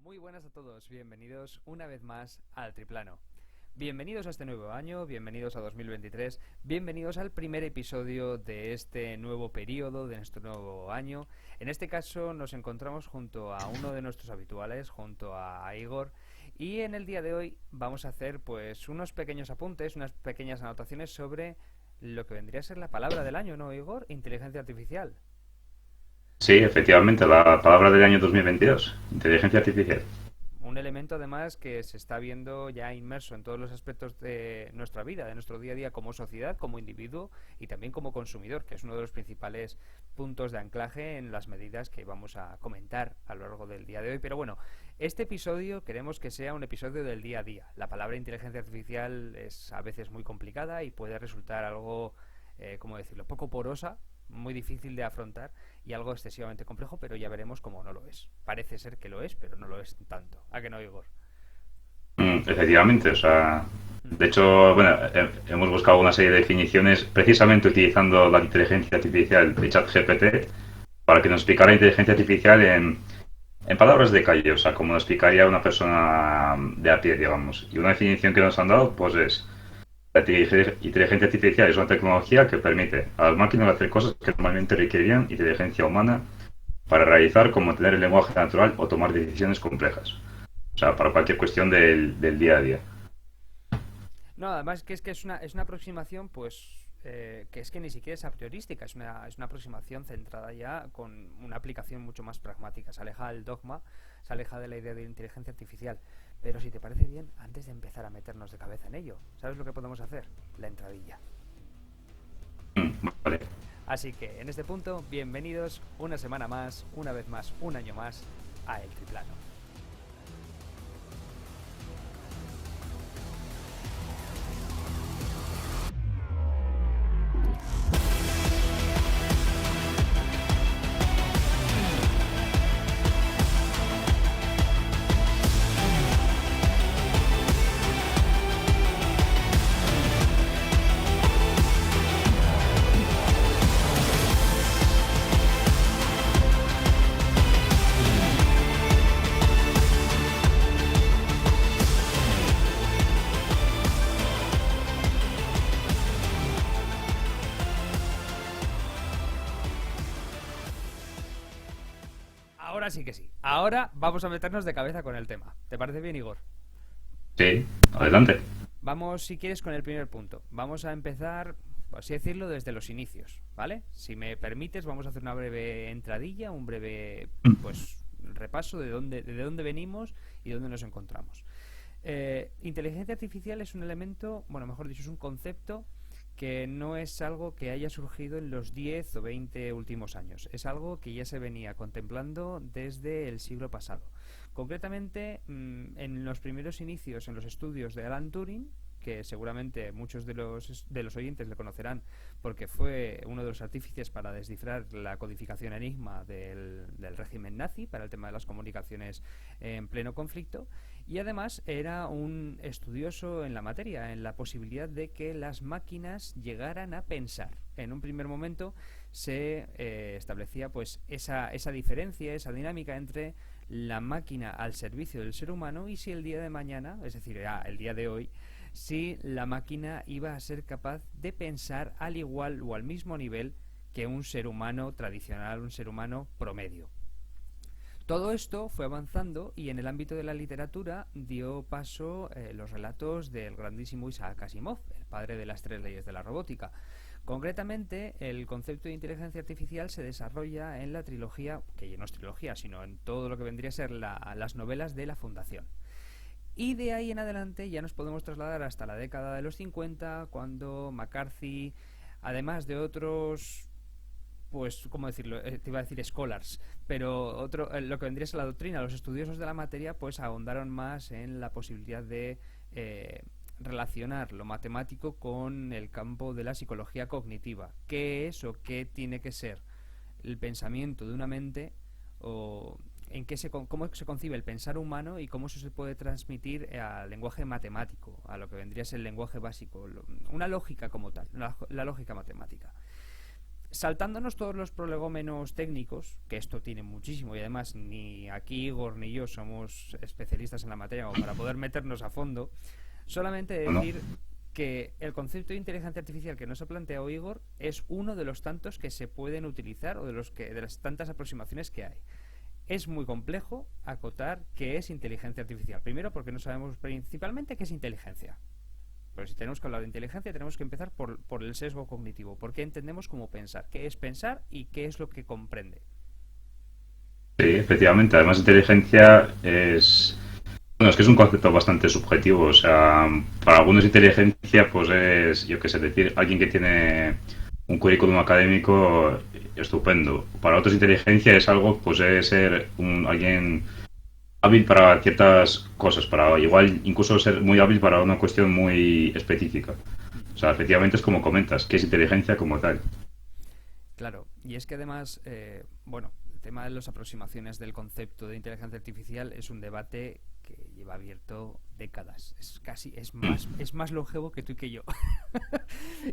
Muy buenas a todos, bienvenidos una vez más al Triplano. Bienvenidos a este nuevo año, bienvenidos a 2023, bienvenidos al primer episodio de este nuevo periodo, de nuestro nuevo año. En este caso nos encontramos junto a uno de nuestros habituales, junto a Igor, y en el día de hoy vamos a hacer pues unos pequeños apuntes, unas pequeñas anotaciones sobre lo que vendría a ser la palabra del año, ¿no, Igor? Inteligencia artificial. Sí, efectivamente, la palabra del año 2022, inteligencia artificial. Un elemento además que se está viendo ya inmerso en todos los aspectos de nuestra vida, de nuestro día a día como sociedad, como individuo y también como consumidor, que es uno de los principales puntos de anclaje en las medidas que vamos a comentar a lo largo del día de hoy. Pero bueno, este episodio queremos que sea un episodio del día a día. La palabra inteligencia artificial es a veces muy complicada y puede resultar algo, ¿cómo decirlo?, poco porosa, muy difícil de afrontar y algo excesivamente complejo, pero ya veremos cómo no lo es. Parece ser que lo es, pero no lo es tanto. ¿A que no, Igor? Efectivamente, o sea, de hecho, bueno, hemos buscado una serie de definiciones precisamente utilizando la inteligencia artificial de ChatGPT para que nos explicara inteligencia artificial en palabras de calle, o sea, como lo explicaría una persona de a pie, digamos. Y una definición que nos han dado, pues es, la inteligencia artificial es una tecnología que permite a las máquinas hacer cosas que normalmente requerirían inteligencia humana para realizar, como tener el lenguaje natural o tomar decisiones complejas. O sea, para cualquier cuestión del día a día. No, además que es una aproximación, pues, que es que ni siquiera es a priorística, es una aproximación centrada ya con una aplicación mucho más pragmática. Se aleja del dogma, se aleja de la idea de inteligencia artificial. Pero si te parece bien, antes de empezar a meternos de cabeza en ello, ¿sabes lo que podemos hacer? La entradilla. Vale. Así que en este punto, bienvenidos una semana más, una vez más, un año más a El Triplano. Ahora sí que sí. Ahora vamos a meternos de cabeza con el tema. ¿Te parece bien, Igor? Sí, Vale. adelante. Vamos, si quieres, con el primer punto. Vamos a empezar, por así decirlo, desde los inicios, ¿vale? Si me permites, vamos a hacer una breve entradilla, un breve, pues, repaso de dónde venimos y dónde nos encontramos. Inteligencia artificial es un elemento, bueno, mejor dicho, es un concepto que no es algo que haya surgido en los 10 o 20 últimos años. Es algo que ya se venía contemplando desde el siglo pasado. Concretamente, en los primeros inicios, en los estudios de Alan Turing, que seguramente muchos de los oyentes le conocerán porque fue uno de los artífices para descifrar la codificación enigma del régimen nazi para el tema de las comunicaciones en pleno conflicto, y además era un estudioso en la materia, en la posibilidad de que las máquinas llegaran a pensar. En un primer momento se establecía pues esa diferencia, esa dinámica entre la máquina al servicio del ser humano y si el día de mañana, es decir, el día de hoy, si la máquina iba a ser capaz de pensar al igual o al mismo nivel que un ser humano tradicional, un ser humano promedio. Todo esto fue avanzando y en el ámbito de la literatura dio paso los relatos del grandísimo Isaac Asimov, el padre de las tres leyes de la robótica. Concretamente, el concepto de inteligencia artificial se desarrolla en la trilogía, que ya no es trilogía, sino en todo lo que vendría a ser las novelas de la Fundación. Y de ahí en adelante ya nos podemos trasladar hasta la década de los 50, cuando McCarthy, además de otros, pues, ¿cómo decirlo? Te iba a decir scholars, pero lo que vendría a ser la doctrina, los estudiosos de la materia, pues ahondaron más en la posibilidad de relacionar lo matemático con el campo de la psicología cognitiva. ¿Qué es o qué tiene que ser el pensamiento de una mente, o cómo se concibe el pensar humano y cómo eso se puede transmitir al lenguaje matemático, a lo que vendría a ser el lenguaje básico, una lógica como tal, la lógica matemática? saltándonos todos los prolegómenos técnicos, que esto tiene muchísimo, y además ni aquí Igor ni yo somos especialistas en la materia como para poder meternos a fondo, solamente decir que el concepto de inteligencia artificial que nos ha planteado Igor es uno de los tantos que se pueden utilizar, o de las tantas aproximaciones que hay. Es muy complejo acotar qué es inteligencia artificial. Primero, porque no sabemos principalmente qué es inteligencia. Pero si tenemos que hablar de inteligencia, tenemos que empezar por el sesgo cognitivo. ¿Por qué entendemos cómo pensar? ¿Qué es pensar y qué es lo que comprende? Sí, efectivamente. Además, inteligencia es... Bueno, es que es un concepto bastante subjetivo. O sea, para algunos inteligencia, pues es, yo qué sé, decir, alguien que tiene un currículum académico estupendo. Para otros, inteligencia es algo, pues es ser alguien hábil para ciertas cosas, para igual incluso ser muy hábil para una cuestión muy específica. O sea, efectivamente es como comentas, que es inteligencia como tal. Claro, y es que además, bueno, el tema de las aproximaciones del concepto de inteligencia artificial es un debate que lleva abierto décadas. Es más longevo que tú y que yo.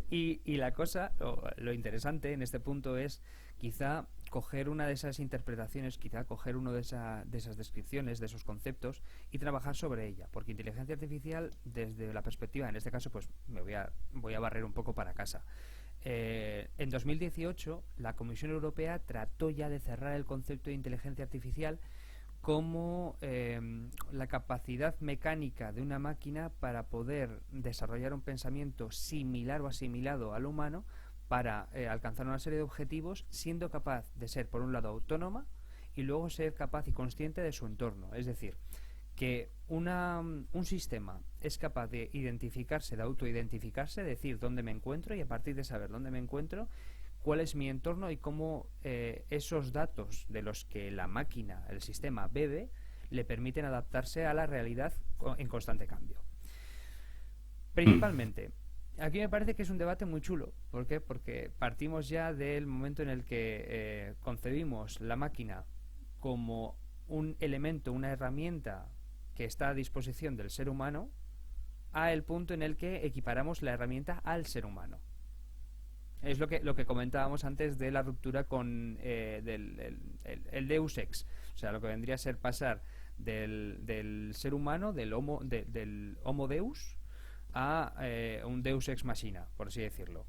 Y la cosa, lo interesante en este punto es quizá coger una de esas interpretaciones, quizá coger una de esas descripciones, de esos conceptos y trabajar sobre ella. Porque inteligencia artificial, desde la perspectiva, en este caso, pues voy a barrer un poco para casa. En 2018, la Comisión Europea trató ya de cerrar el concepto de inteligencia artificial como la capacidad mecánica de una máquina para poder desarrollar un pensamiento similar o asimilado al humano para alcanzar una serie de objetivos, siendo capaz de ser, por un lado, autónoma y luego ser capaz y consciente de su entorno. Es decir, que un sistema es capaz de identificarse, de autoidentificarse, decir dónde me encuentro, y a partir de saber dónde me encuentro, cuál es mi entorno y cómo esos datos de los que la máquina, el sistema, bebe, le permiten adaptarse a la realidad en constante cambio. Principalmente, aquí me parece que es un debate muy chulo. ¿Por qué? Porque partimos ya del momento en el que concebimos la máquina como un elemento, una herramienta que está a disposición del ser humano, a el punto en el que equiparamos la herramienta al ser humano. Es lo que comentábamos antes de la ruptura con el Deus Ex. O sea, lo que vendría a ser pasar del ser humano, del Homo Deus, a un Deus Ex Machina, por así decirlo.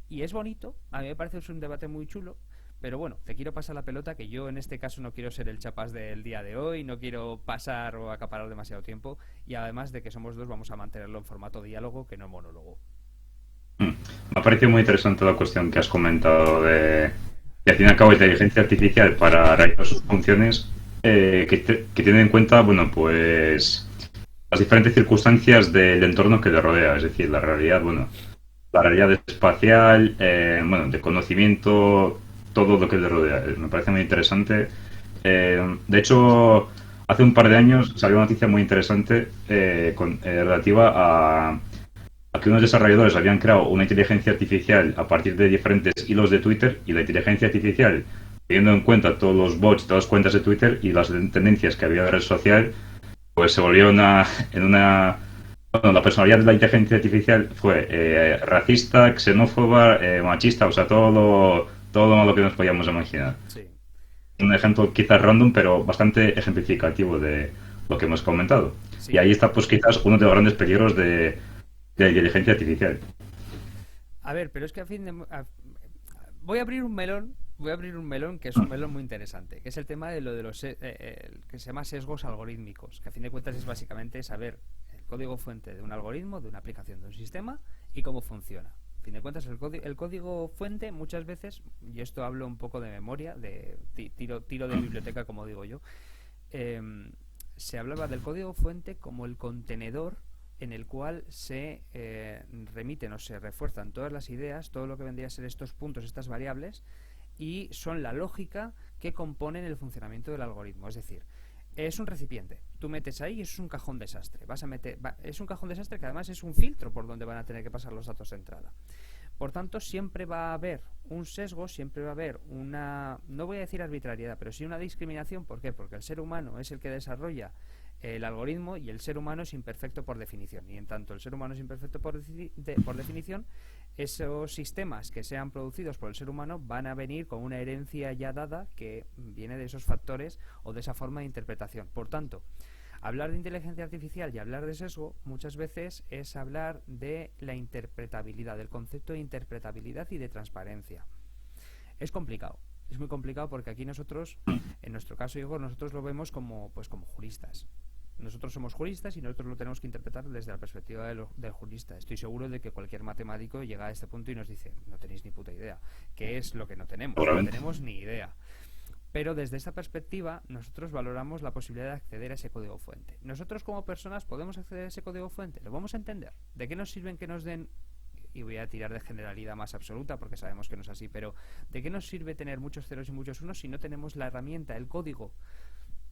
Y es bonito, a mí me parece que es un debate muy chulo, pero bueno, te quiero pasar la pelota, que yo en este caso no quiero ser el chapas del día de hoy, no quiero pasar o acaparar demasiado tiempo, y además de que somos dos, vamos a mantenerlo en formato diálogo, que no monólogo. Me ha parecido muy interesante la cuestión que has comentado de que al fin y al cabo inteligencia artificial para realizar sus funciones que tiene en cuenta, bueno, pues las diferentes circunstancias del entorno que le rodea, es decir, la realidad, bueno, la realidad espacial, bueno, de conocimiento, todo lo que le rodea. Me parece muy interesante. De hecho, hace un par de años salió una noticia muy interesante relativa a que unos desarrolladores habían creado una inteligencia artificial a partir de diferentes hilos de Twitter, y la inteligencia artificial, teniendo en cuenta todos los bots, todas las cuentas de Twitter y las tendencias que había en la red social, pues se volvió bueno, la personalidad de la inteligencia artificial fue racista, xenófoba, machista, o sea, todo lo malo que nos podíamos imaginar. Sí. Un ejemplo quizás random, pero bastante ejemplificativo de lo que hemos comentado. Sí. Y ahí está, pues quizás uno de los grandes peligros de la inteligencia artificial. A ver, pero es que voy a abrir un melón que es un melón muy interesante, que es el tema de lo de los que se llama sesgos algorítmicos, que a fin de cuentas es básicamente saber el código fuente de un algoritmo, de una aplicación, de un sistema y cómo funciona. A fin de cuentas el código fuente muchas veces, y esto hablo un poco de memoria, de tiro de biblioteca como digo yo, se hablaba del código fuente como el contenedor en el cual se remiten o se refuerzan todas las ideas, todo lo que vendría a ser estos puntos, estas variables, y son la lógica que componen el funcionamiento del algoritmo. Es decir, es un recipiente, tú metes ahí y eso es un cajón desastre. Es un cajón desastre que además es un filtro por donde van a tener que pasar los datos de entrada. Por tanto, siempre va a haber un sesgo, siempre va a haber una, no voy a decir arbitrariedad, pero sí una discriminación. ¿Por qué? Porque el ser humano es el que desarrolla El algoritmo y el ser humano es imperfecto por definición. Y en tanto el ser humano es imperfecto por definición, esos sistemas que sean producidos por el ser humano van a venir con una herencia ya dada que viene de esos factores o de esa forma de interpretación. Por tanto, hablar de inteligencia artificial y hablar de sesgo muchas veces es hablar de la interpretabilidad, del concepto de interpretabilidad y de transparencia. Es complicado. Es muy complicado porque aquí nosotros, en nuestro caso, Igor, nosotros lo vemos como juristas. Nosotros somos juristas y nosotros lo tenemos que interpretar desde la perspectiva del jurista. Estoy seguro de que cualquier matemático llega a este punto y nos dice, no tenéis ni puta idea. ¿Qué es lo que no tenemos? No tenemos ni idea. Pero desde esta perspectiva, nosotros valoramos la posibilidad de acceder a ese código fuente. Nosotros como personas podemos acceder a ese código fuente. ¿Lo vamos a entender? ¿De qué nos sirven que nos den... Y voy a tirar de generalidad más absoluta porque sabemos que no es así, pero ¿de qué nos sirve tener muchos ceros y muchos unos si no tenemos la herramienta, el código?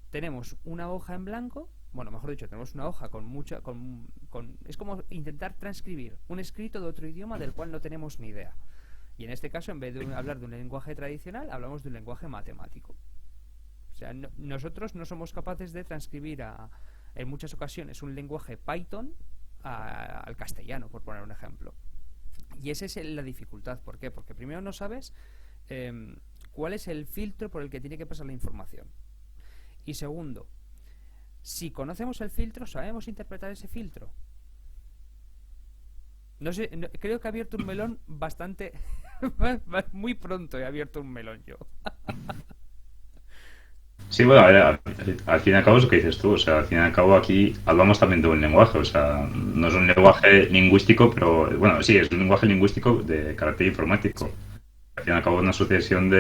Tenemos una hoja en blanco, bueno, mejor dicho, tenemos una hoja con mucha... es como intentar transcribir un escrito de otro idioma del cual no tenemos ni idea. Y en este caso, en vez de hablar de un lenguaje tradicional, hablamos de un lenguaje matemático. O sea, nosotros no somos capaces de transcribir en muchas ocasiones un lenguaje Python al castellano, por poner un ejemplo. Y esa es la dificultad. ¿Por qué? Porque primero no sabes cuál es el filtro por el que tiene que pasar la información. Y segundo, si conocemos el filtro, ¿sabemos interpretar ese filtro? No sé, creo que he abierto un melón bastante... muy pronto he abierto un melón yo. Sí, bueno, a ver, al fin y al cabo es lo que dices tú, o sea, al fin y al cabo aquí hablamos también de un lenguaje, o sea, no es un lenguaje lingüístico, pero bueno, sí, es un lenguaje lingüístico de carácter informático. Al fin y al cabo es una sucesión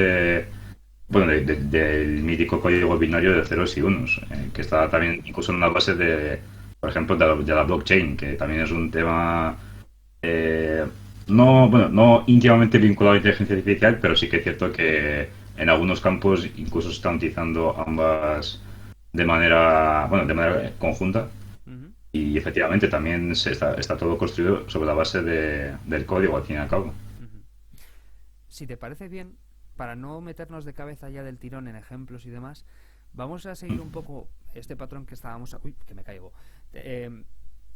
bueno, del mítico código binario de ceros y unos, que está también incluso en una base por ejemplo, de la blockchain, que también es un tema eh, no íntimamente vinculado a la inteligencia artificial, pero sí que es cierto que en algunos campos incluso se están utilizando ambas de manera conjunta. Uh-huh. Y efectivamente también está todo construido sobre la base del código, al fin y al cabo. Uh-huh. Si te parece bien, para no meternos de cabeza ya del tirón en ejemplos y demás, vamos a seguir un poco este patrón que estábamos... Uy, que me caigo.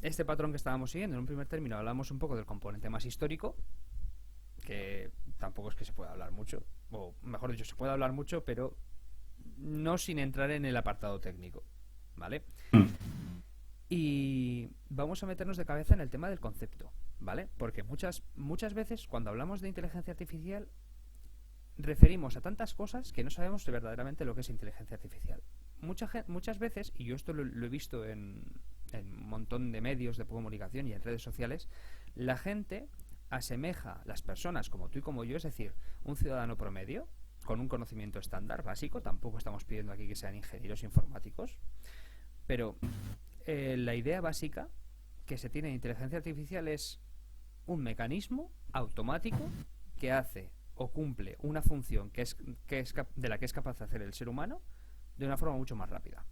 Este patrón que estábamos siguiendo. En un primer término hablamos un poco del componente más histórico, que tampoco es que se pueda hablar mucho, o mejor dicho, se puede hablar mucho, pero no sin entrar en el apartado técnico, ¿vale? Y vamos a meternos de cabeza en el tema del concepto, ¿vale? Porque muchas veces cuando hablamos de inteligencia artificial referimos a tantas cosas que no sabemos verdaderamente lo que es inteligencia artificial. Muchas veces, y yo esto lo he visto en un montón de medios de comunicación y en redes sociales, la gente asemeja las personas como tú y como yo, es decir, un ciudadano promedio con un conocimiento estándar básico, tampoco estamos pidiendo aquí que sean ingenieros informáticos, pero la idea básica que se tiene de inteligencia artificial es un mecanismo automático que hace o cumple una función de la que es capaz de hacer el ser humano de una forma mucho más rápida.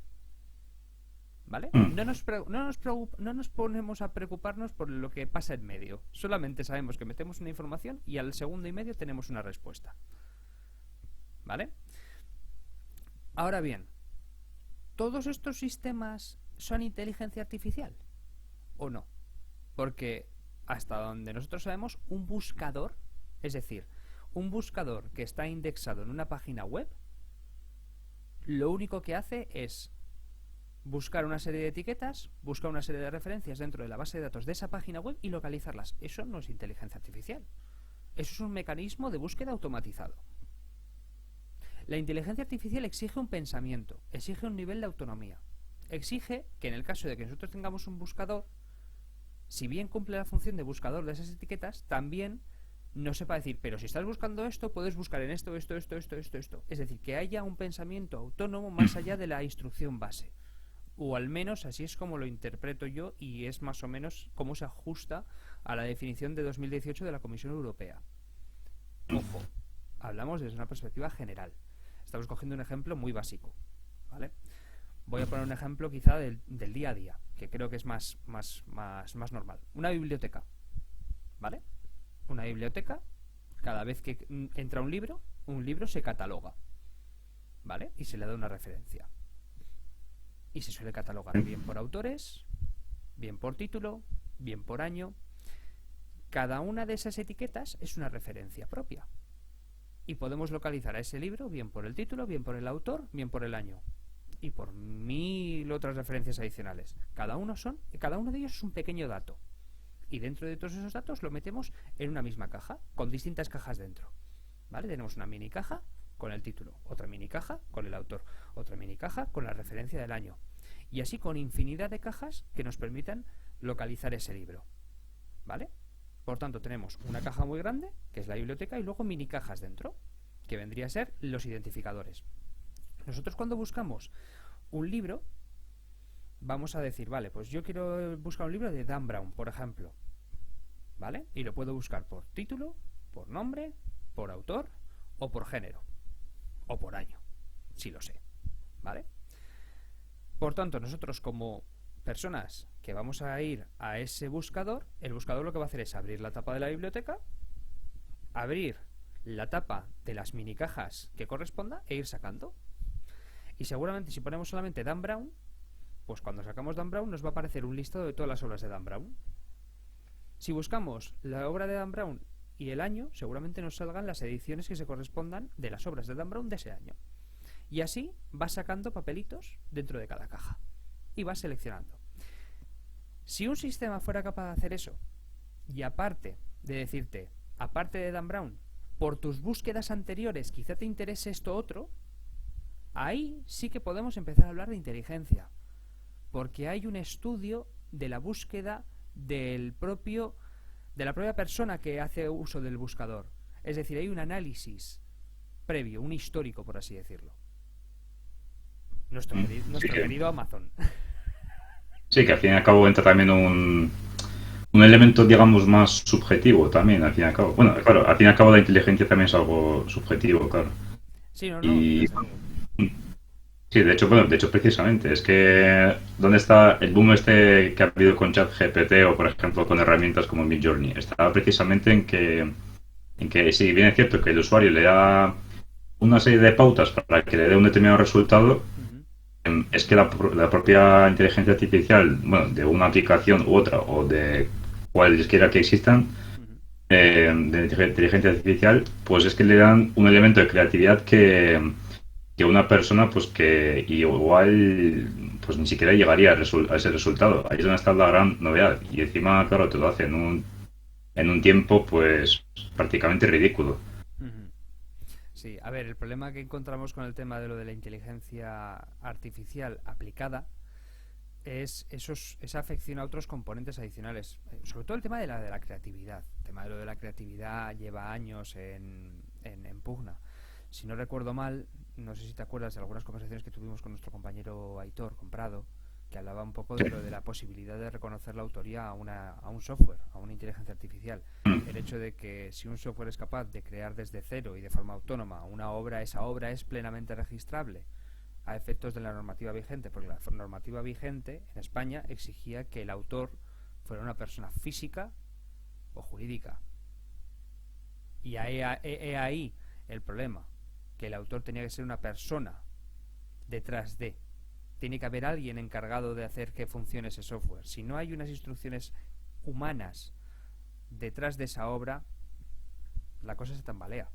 ¿Vale? No nos ponemos a preocuparnos por lo que pasa en medio. Solamente sabemos que metemos una información y al segundo y medio tenemos una respuesta. ¿Vale? Ahora bien, ¿todos estos sistemas son inteligencia artificial? ¿O no? Porque hasta donde nosotros sabemos, un buscador, es decir, un buscador que está indexado en una página web, lo único que hace es buscar una serie de etiquetas, buscar una serie de referencias dentro de la base de datos de esa página web y localizarlas. Eso no es inteligencia artificial. Eso es un mecanismo de búsqueda automatizado. La inteligencia artificial exige un pensamiento, exige un nivel de autonomía. Exige que en el caso de que nosotros tengamos un buscador, si bien cumple la función de buscador de esas etiquetas, también no sepa decir, pero si estás buscando esto, puedes buscar en esto. Es decir, que haya un pensamiento autónomo más allá de la instrucción base. O al menos así es como lo interpreto yo y es más o menos cómo se ajusta a la definición de 2018 de la Comisión Europea. Ojo, hablamos desde una perspectiva general. Estamos cogiendo un ejemplo muy básico, ¿vale? Voy a poner un ejemplo quizá del día a día, que creo que es más normal. Una biblioteca, ¿vale? Una biblioteca, cada vez que entra un libro se cataloga, ¿vale? Y se le da una referencia. y se suele catalogar bien por autores, bien por título, bien por año. Cada una de esas etiquetas es una referencia propia y podemos localizar a ese libro bien por el título, bien por el autor, bien por el año y por 1000 otras referencias adicionales. Cada uno de ellos es un pequeño dato y dentro de todos esos datos lo metemos en una misma caja con distintas cajas dentro, ¿vale? Tenemos una mini caja con el título, otra mini caja con el autor, otra mini caja con la referencia del año y así con infinidad de cajas que nos permitan localizar ese libro, ¿vale? Por tanto, tenemos una caja muy grande, que es la biblioteca, y luego mini cajas dentro, que vendría a ser los identificadores. Nosotros cuando buscamos un libro, vamos a decir, vale, pues yo quiero buscar un libro de Dan Brown, por ejemplo, ¿vale? Y lo puedo buscar por título, por nombre, por autor o por género, o por año, si lo sé, ¿vale? Por tanto, nosotros como personas que vamos a ir a ese buscador, el buscador lo que va a hacer es abrir la tapa de la biblioteca, abrir la tapa de las mini cajas que corresponda e ir sacando. Y seguramente si ponemos solamente Dan Brown, pues cuando sacamos Dan Brown nos va a aparecer un listado de todas las obras de Dan Brown. Si buscamos la obra de Dan Brown y el año, seguramente nos salgan las ediciones que se correspondan de las obras de Dan Brown de ese año. Y así va sacando papelitos dentro de cada caja y va seleccionando. Si un sistema fuera capaz de hacer eso y aparte de decirte, aparte de Dan Brown, por tus búsquedas anteriores quizá te interese esto otro, ahí sí que podemos empezar a hablar de inteligencia, porque hay un estudio de la búsqueda de la propia persona que hace uso del buscador. Es decir, hay un análisis previo, un histórico, por así decirlo. Nuestro querido Amazon. Sí, que al fin y al cabo entra también un elemento, digamos, más subjetivo también, al fin y al cabo. Bueno, claro, al fin y al cabo la inteligencia también es algo subjetivo, claro. Sí, no, Y sí, de hecho precisamente, es que ¿dónde está el boom este que ha habido con ChatGPT o por ejemplo con herramientas como Midjourney? Está precisamente en que sí, bien es cierto que el usuario le da una serie de pautas para que le dé un determinado resultado. Es que la propia inteligencia artificial, bueno, de una aplicación u otra, o de cualesquiera que existan, de inteligencia artificial, pues es que le dan un elemento de creatividad que una persona, pues que igual, pues ni siquiera llegaría a ese resultado. Ahí es donde está la gran novedad. Y encima, claro, te lo hace en un tiempo, pues prácticamente ridículo. Sí, a ver, el problema que encontramos con el tema de lo de la inteligencia artificial aplicada es esa afección a otros componentes adicionales. Sobre todo el tema de la creatividad. El tema de lo de la creatividad lleva años en pugna. Si no recuerdo mal, no sé si te acuerdas de algunas conversaciones que tuvimos con nuestro compañero Aitor Comprado, que hablaba un poco de lo de la posibilidad de reconocer la autoría a un software, a una inteligencia artificial. El hecho de que si un software es capaz de crear desde cero y de forma autónoma una obra, esa obra es plenamente registrable a efectos de la normativa vigente, porque la normativa vigente en España exigía que el autor fuera una persona física o jurídica. Y ahí el problema, que el autor tenía que ser una persona detrás de. Tiene que haber alguien encargado de hacer que funcione ese software. Si no hay unas instrucciones humanas detrás de esa obra, la cosa se tambalea.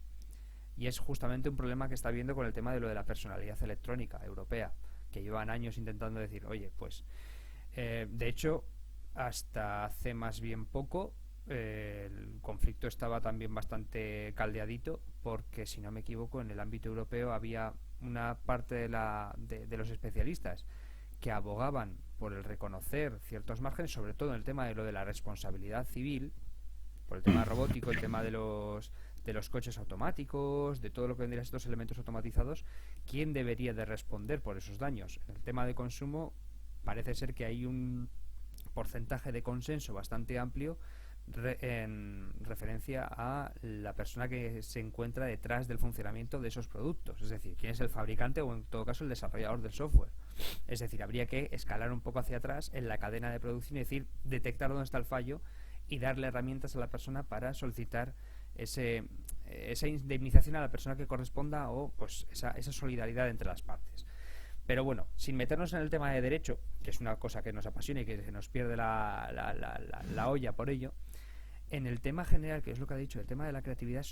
Y es justamente un problema que está viendo con el tema de lo de la personalidad electrónica europea, que llevan años intentando decir, oye, pues de hecho, hasta hace más bien poco el conflicto estaba también bastante caldeadito, porque si no me equivoco en el ámbito europeo había una parte de los especialistas que abogaban por el reconocer ciertos márgenes, sobre todo en el tema de lo de la responsabilidad civil, por el tema robótico, el tema de los coches automáticos, de todo lo que vendrían estos elementos automatizados, ¿quién debería de responder por esos daños? En el tema de consumo parece ser que hay un porcentaje de consenso bastante amplio en referencia a la persona que se encuentra detrás del funcionamiento de esos productos, es decir, quién es el fabricante o en todo caso el desarrollador del software. Es decir, habría que escalar un poco hacia atrás en la cadena de producción y decir, detectar dónde está el fallo y darle herramientas a la persona para solicitar esa indemnización a la persona que corresponda o pues esa solidaridad entre las partes. Pero bueno, sin meternos en el tema de derecho, que es una cosa que nos apasiona y que se nos pierde la olla por ello, en el tema general, que es lo que ha dicho, el tema de la creatividad,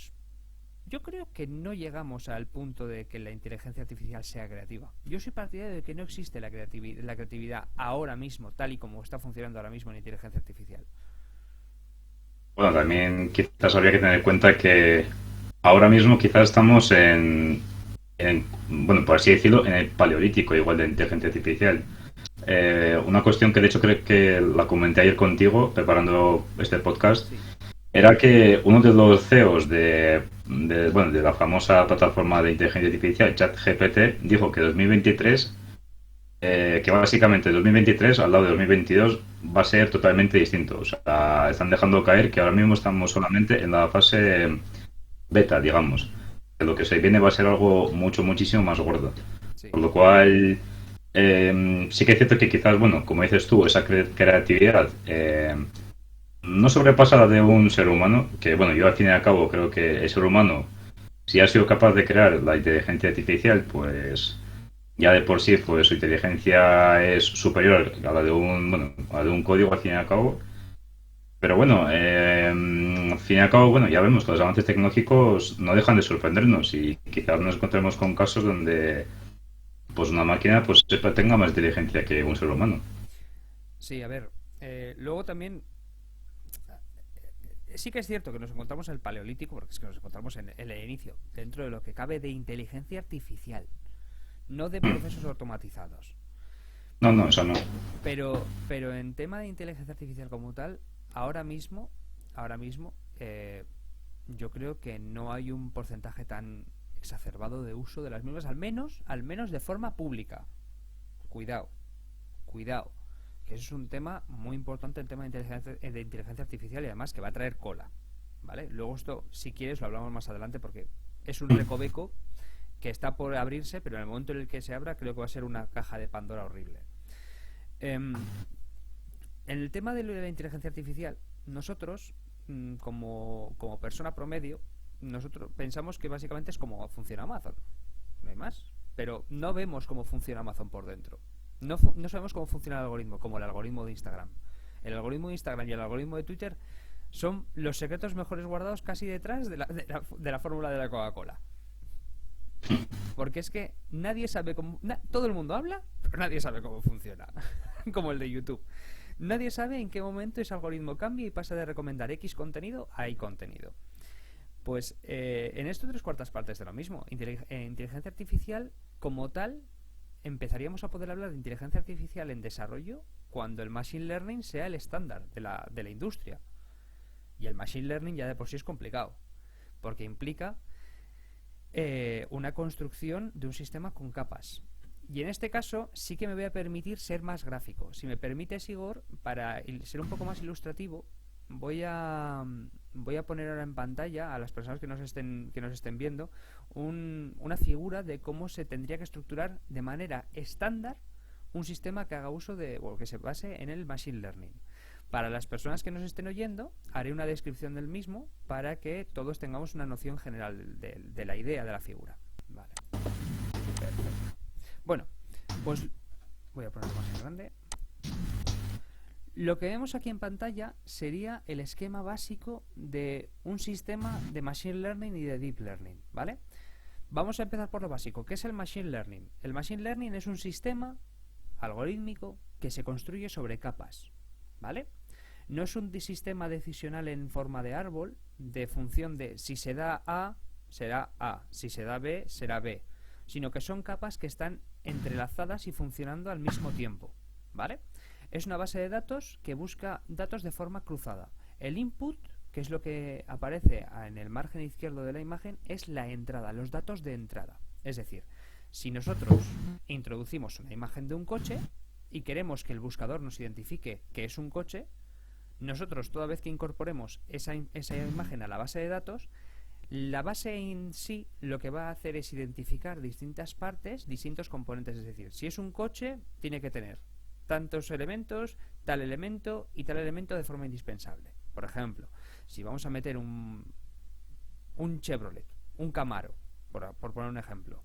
yo creo que no llegamos al punto de que la inteligencia artificial sea creativa. Yo soy partidario de que no existe la creatividad ahora mismo, tal y como está funcionando ahora mismo en inteligencia artificial. Bueno, también quizás habría que tener en cuenta que ahora mismo quizás estamos bueno, por así decirlo, en el paleolítico igual de inteligencia artificial. Una cuestión que de hecho creo que la comenté ayer contigo preparando este podcast, Sí, era que uno de los CEOs bueno, de la famosa plataforma de inteligencia artificial, ChatGPT, dijo que 2023, que básicamente 2023 al lado de 2022 va a ser totalmente distinto. O sea, están dejando caer que ahora mismo estamos solamente en la fase beta, digamos. Que lo que se viene va a ser algo muchísimo más gordo. sí. Por lo cual, sí que es cierto que quizás, bueno, como dices tú, esa creatividad no sobrepasa la de un ser humano, que bueno, yo al fin y al cabo creo que el ser humano, si ha sido capaz de crear la inteligencia artificial, pues ya de por sí, pues su inteligencia es superior a la de bueno, a la de un código al fin y al cabo. Pero bueno, al fin y al cabo, bueno, ya vemos que los avances tecnológicos no dejan de sorprendernos y quizás nos encontremos con casos donde pues una máquina pues tenga más inteligencia que un ser humano. Sí, a ver, luego también sí que es cierto que nos encontramos en el paleolítico, porque es que nos encontramos en el inicio, dentro de lo que cabe de inteligencia artificial, no de procesos automatizados. No, no, eso no. Pero en tema de inteligencia artificial como tal, ahora mismo, yo creo que no hay un porcentaje tan exacerbado de uso de las mismas, al menos de forma pública. Cuidado, cuidado, que eso es un tema muy importante, el tema de inteligencia artificial, y además que va a traer cola, ¿vale? Luego esto, si quieres, lo hablamos más adelante porque es un recoveco que está por abrirse, pero en el momento en el que se abra creo que va a ser una caja de Pandora horrible. En el tema de la inteligencia artificial, nosotros, como persona promedio, nosotros pensamos que básicamente es como funciona Amazon, no hay más, pero no vemos cómo funciona Amazon por dentro. No sabemos cómo funciona el algoritmo, como el algoritmo de Instagram. El algoritmo de Instagram y el algoritmo de Twitter son los secretos mejores guardados casi detrás de la fórmula de la Coca-Cola. Porque es que nadie sabe cómo... todo el mundo habla, pero nadie sabe cómo funciona. Como el de YouTube. Nadie sabe en qué momento ese algoritmo cambia y pasa de recomendar X contenido a Y contenido. Pues en esto 3/4 de lo mismo. Inteligencia artificial como tal, empezaríamos a poder hablar de inteligencia artificial en desarrollo cuando el machine learning sea el estándar de la industria. Y el machine learning ya de por sí es complicado, porque implica una construcción de un sistema con capas. Y en este caso sí que me voy a permitir ser más gráfico. Si me permites, Igor, para ser un poco más ilustrativo, voy a poner ahora en pantalla a las personas que nos estén viendo una figura de cómo se tendría que estructurar de manera estándar un sistema que haga uso o que se base en el machine learning. Para las personas que nos estén oyendo, haré una descripción del mismo para que todos tengamos una noción general de la idea de la figura. Vale. Perfecto. Bueno, pues voy a ponerlo más grande. Lo que vemos aquí en pantalla sería el esquema básico de un sistema de Machine Learning y de Deep Learning, ¿vale? Vamos a empezar por lo básico. ¿Qué es el Machine Learning? El Machine Learning es un sistema algorítmico que se construye sobre capas, ¿vale? No es un sistema decisional en forma de árbol, de función de si se da A, será A, si se da B, será B, sino que son capas que están entrelazadas y funcionando al mismo tiempo, ¿vale? Es una base de datos que busca datos de forma cruzada. El input, que es lo que aparece en el margen izquierdo de la imagen, es la entrada, los datos de entrada. Es decir, si nosotros introducimos una imagen de un coche y queremos que el buscador nos identifique que es un coche, nosotros toda vez que incorporemos esa imagen a la base de datos, la base en sí lo que va a hacer es identificar distintas partes, distintos componentes. Es decir, si es un coche, tiene que tener tantos elementos, tal elemento y tal elemento de forma indispensable. Por ejemplo, si vamos a meter un Chevrolet, un Camaro, por poner un ejemplo,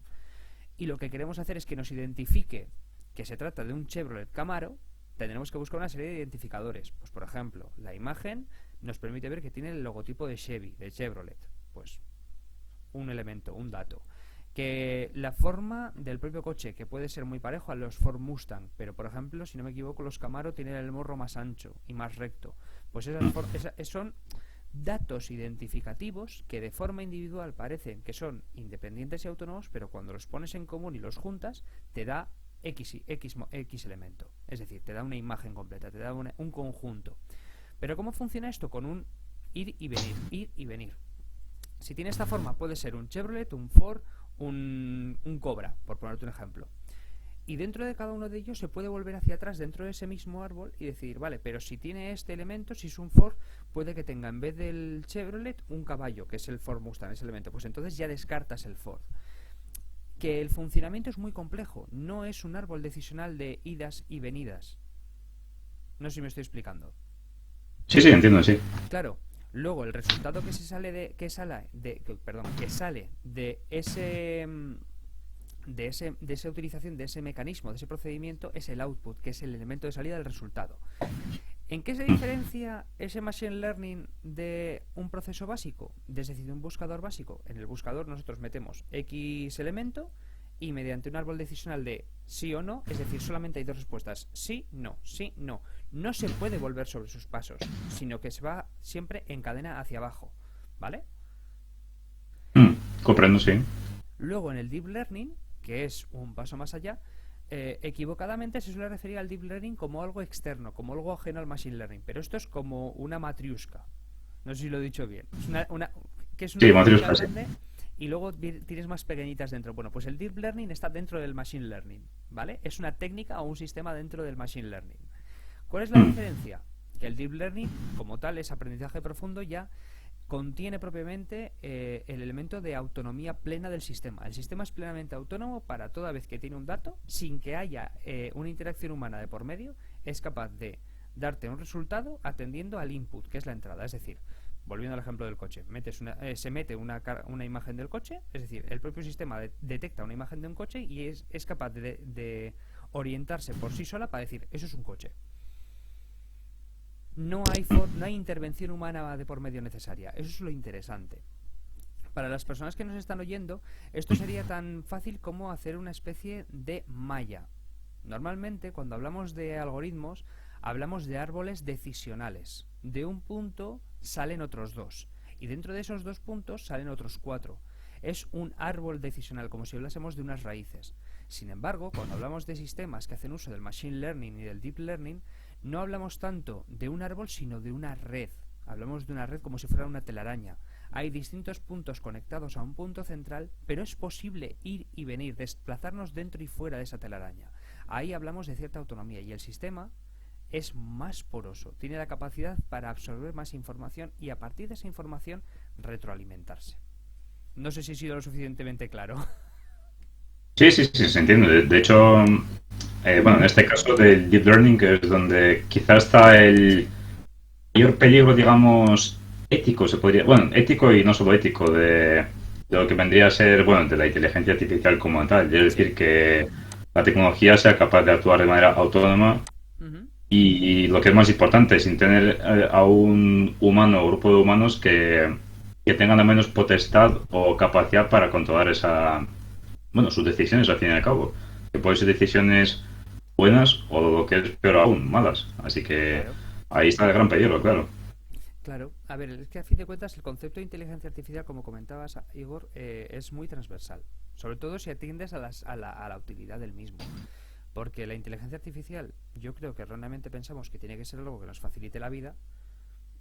y lo que queremos hacer es que nos identifique que se trata de un Chevrolet Camaro. Tendremos que buscar una serie de identificadores. Pues por ejemplo, la imagen nos permite ver que tiene el logotipo de Chevy, de Chevrolet. Pues un elemento, un dato. Que la forma del propio coche, que puede ser muy parejo a los Ford Mustang, pero por ejemplo, si no me equivoco, los Camaro tienen el morro más ancho y más recto. Pues son datos identificativos que de forma individual parecen que son independientes y autónomos, pero cuando los pones en común y los juntas, te da X elemento. Es decir, te da una imagen completa, te da un conjunto. Pero ¿cómo funciona esto? Con un ir y venir, ir y venir. Si tiene esta forma, puede ser un Chevrolet, un Ford, un Cobra, por ponerte un ejemplo. Y dentro de cada uno de ellos se puede volver hacia atrás dentro de ese mismo árbol y decir, vale, pero si tiene este elemento, si es un Ford, puede que tenga en vez del Chevrolet un caballo, que es el Ford Mustang, ese elemento. Pues entonces ya descartas el Ford. Que el funcionamiento es muy complejo, no es un árbol decisional de idas y venidas. No sé si me estoy explicando. Sí, entiendo, sí. Claro, luego el resultado que sale de esa utilización de ese mecanismo, de ese procedimiento, es el output, que es el elemento de salida del resultado. ¿En qué se diferencia ese machine learning de un proceso básico? Es decir, de un buscador básico. En el buscador nosotros metemos X elemento y mediante un árbol decisional de sí o no, es decir, solamente hay dos respuestas, sí, no, sí, no. No se puede volver sobre sus pasos, sino que se va siempre en cadena hacia abajo, ¿vale? Comprendo, sí. Luego en el deep learning, que es un paso más allá, equivocadamente se suele referir al deep learning como algo externo, como algo ajeno al machine learning, pero esto es como una matriushka. No sé si lo he dicho bien. Es una matriushka, grande y luego tienes más pequeñitas dentro. Bueno, pues el deep learning está dentro del machine learning, ¿vale? Es una técnica o un sistema dentro del machine learning. ¿Cuál es la diferencia? Que el deep learning, como tal, es aprendizaje profundo, ya contiene propiamente el elemento de autonomía plena del sistema. El sistema es plenamente autónomo para toda vez que tiene un dato, sin que haya una interacción humana de por medio, es capaz de darte un resultado atendiendo al input, que es la entrada. Es decir, volviendo al ejemplo del coche, se mete una imagen del coche, es decir, el propio sistema detecta una imagen de un coche y es capaz de orientarse por sí sola para decir, eso es un coche. No hay intervención humana de por medio necesaria. Eso es lo interesante. Para las personas que nos están oyendo, esto sería tan fácil como hacer una especie de malla. Normalmente, cuando hablamos de algoritmos, hablamos de árboles decisionales. De un punto salen otros dos. Y dentro de esos dos puntos salen otros 4. Es un árbol decisional, como si hablásemos de unas raíces. Sin embargo, cuando hablamos de sistemas que hacen uso del machine learning y del deep learning, no hablamos tanto de un árbol, sino de una red. Hablamos de una red como si fuera una telaraña. Hay distintos puntos conectados a un punto central, pero es posible ir y venir, desplazarnos dentro y fuera de esa telaraña. Ahí hablamos de cierta autonomía y el sistema es más poroso, tiene la capacidad para absorber más información y a partir de esa información retroalimentarse. No sé si he sido lo suficientemente claro. Sí, se entiende. De hecho, en este caso del deep learning, que es donde quizás está el mayor peligro, digamos, ético, se podría, ético y no solo ético, de lo que vendría a ser, de la inteligencia artificial como tal. Es decir, que la tecnología sea capaz de actuar de manera autónoma y lo que es más importante, sin tener a un humano o grupo de humanos que tengan al menos potestad o capacidad para controlar sus decisiones al fin y al cabo. Que pueden ser decisiones buenas o lo que es peor aún, malas. Así que claro, ahí está el gran peligro, claro. Claro, a ver, es que a fin de cuentas el concepto de inteligencia artificial, como comentabas, Igor, es muy transversal. Sobre todo si atiendes a la utilidad del mismo. Porque la inteligencia artificial, yo creo que erróneamente pensamos que tiene que ser algo que nos facilite la vida,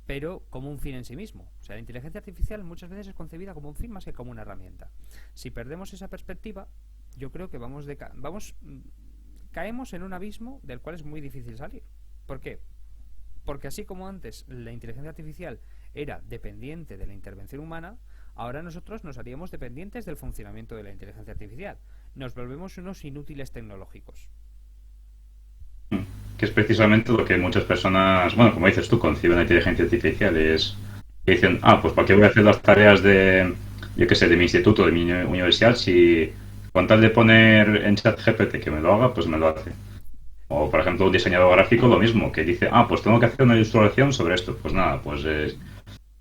pero como un fin en sí mismo. O sea, la inteligencia artificial muchas veces es concebida como un fin más que como una herramienta. Si perdemos esa perspectiva, yo creo que caemos en un abismo del cual es muy difícil salir. ¿Por qué? Porque así como antes la inteligencia artificial era dependiente de la intervención humana, ahora nosotros nos haríamos dependientes del funcionamiento de la inteligencia artificial. Nos volvemos unos inútiles tecnológicos. Que es precisamente lo que muchas personas, como dices tú, conciben la inteligencia artificial, es que dicen, pues ¿para qué voy a hacer las tareas de mi instituto, de mi universidad, si Con tal de poner en ChatGPT que me lo haga, pues me lo hace. O, por ejemplo, un diseñador gráfico, lo mismo, que dice, pues tengo que hacer una ilustración sobre esto. Pues nada, pues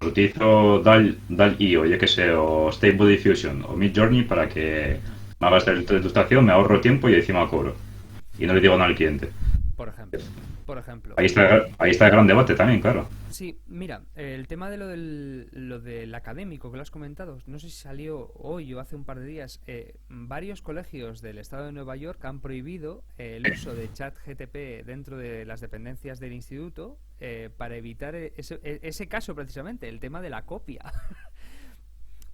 utilizo DALL-E o yo que sé, o Stable Diffusion o Midjourney para que me haga esta ilustración, me ahorro tiempo y encima cobro. Y no le digo nada al cliente. Por ejemplo, por ejemplo. Ahí está el gran debate también, claro. Sí, mira, el tema de lo del académico que lo has comentado, no sé si salió hoy o hace un par de días, varios colegios del estado de Nueva York han prohibido el uso de ChatGPT dentro de las dependencias del instituto para evitar ese caso precisamente, el tema de la copia.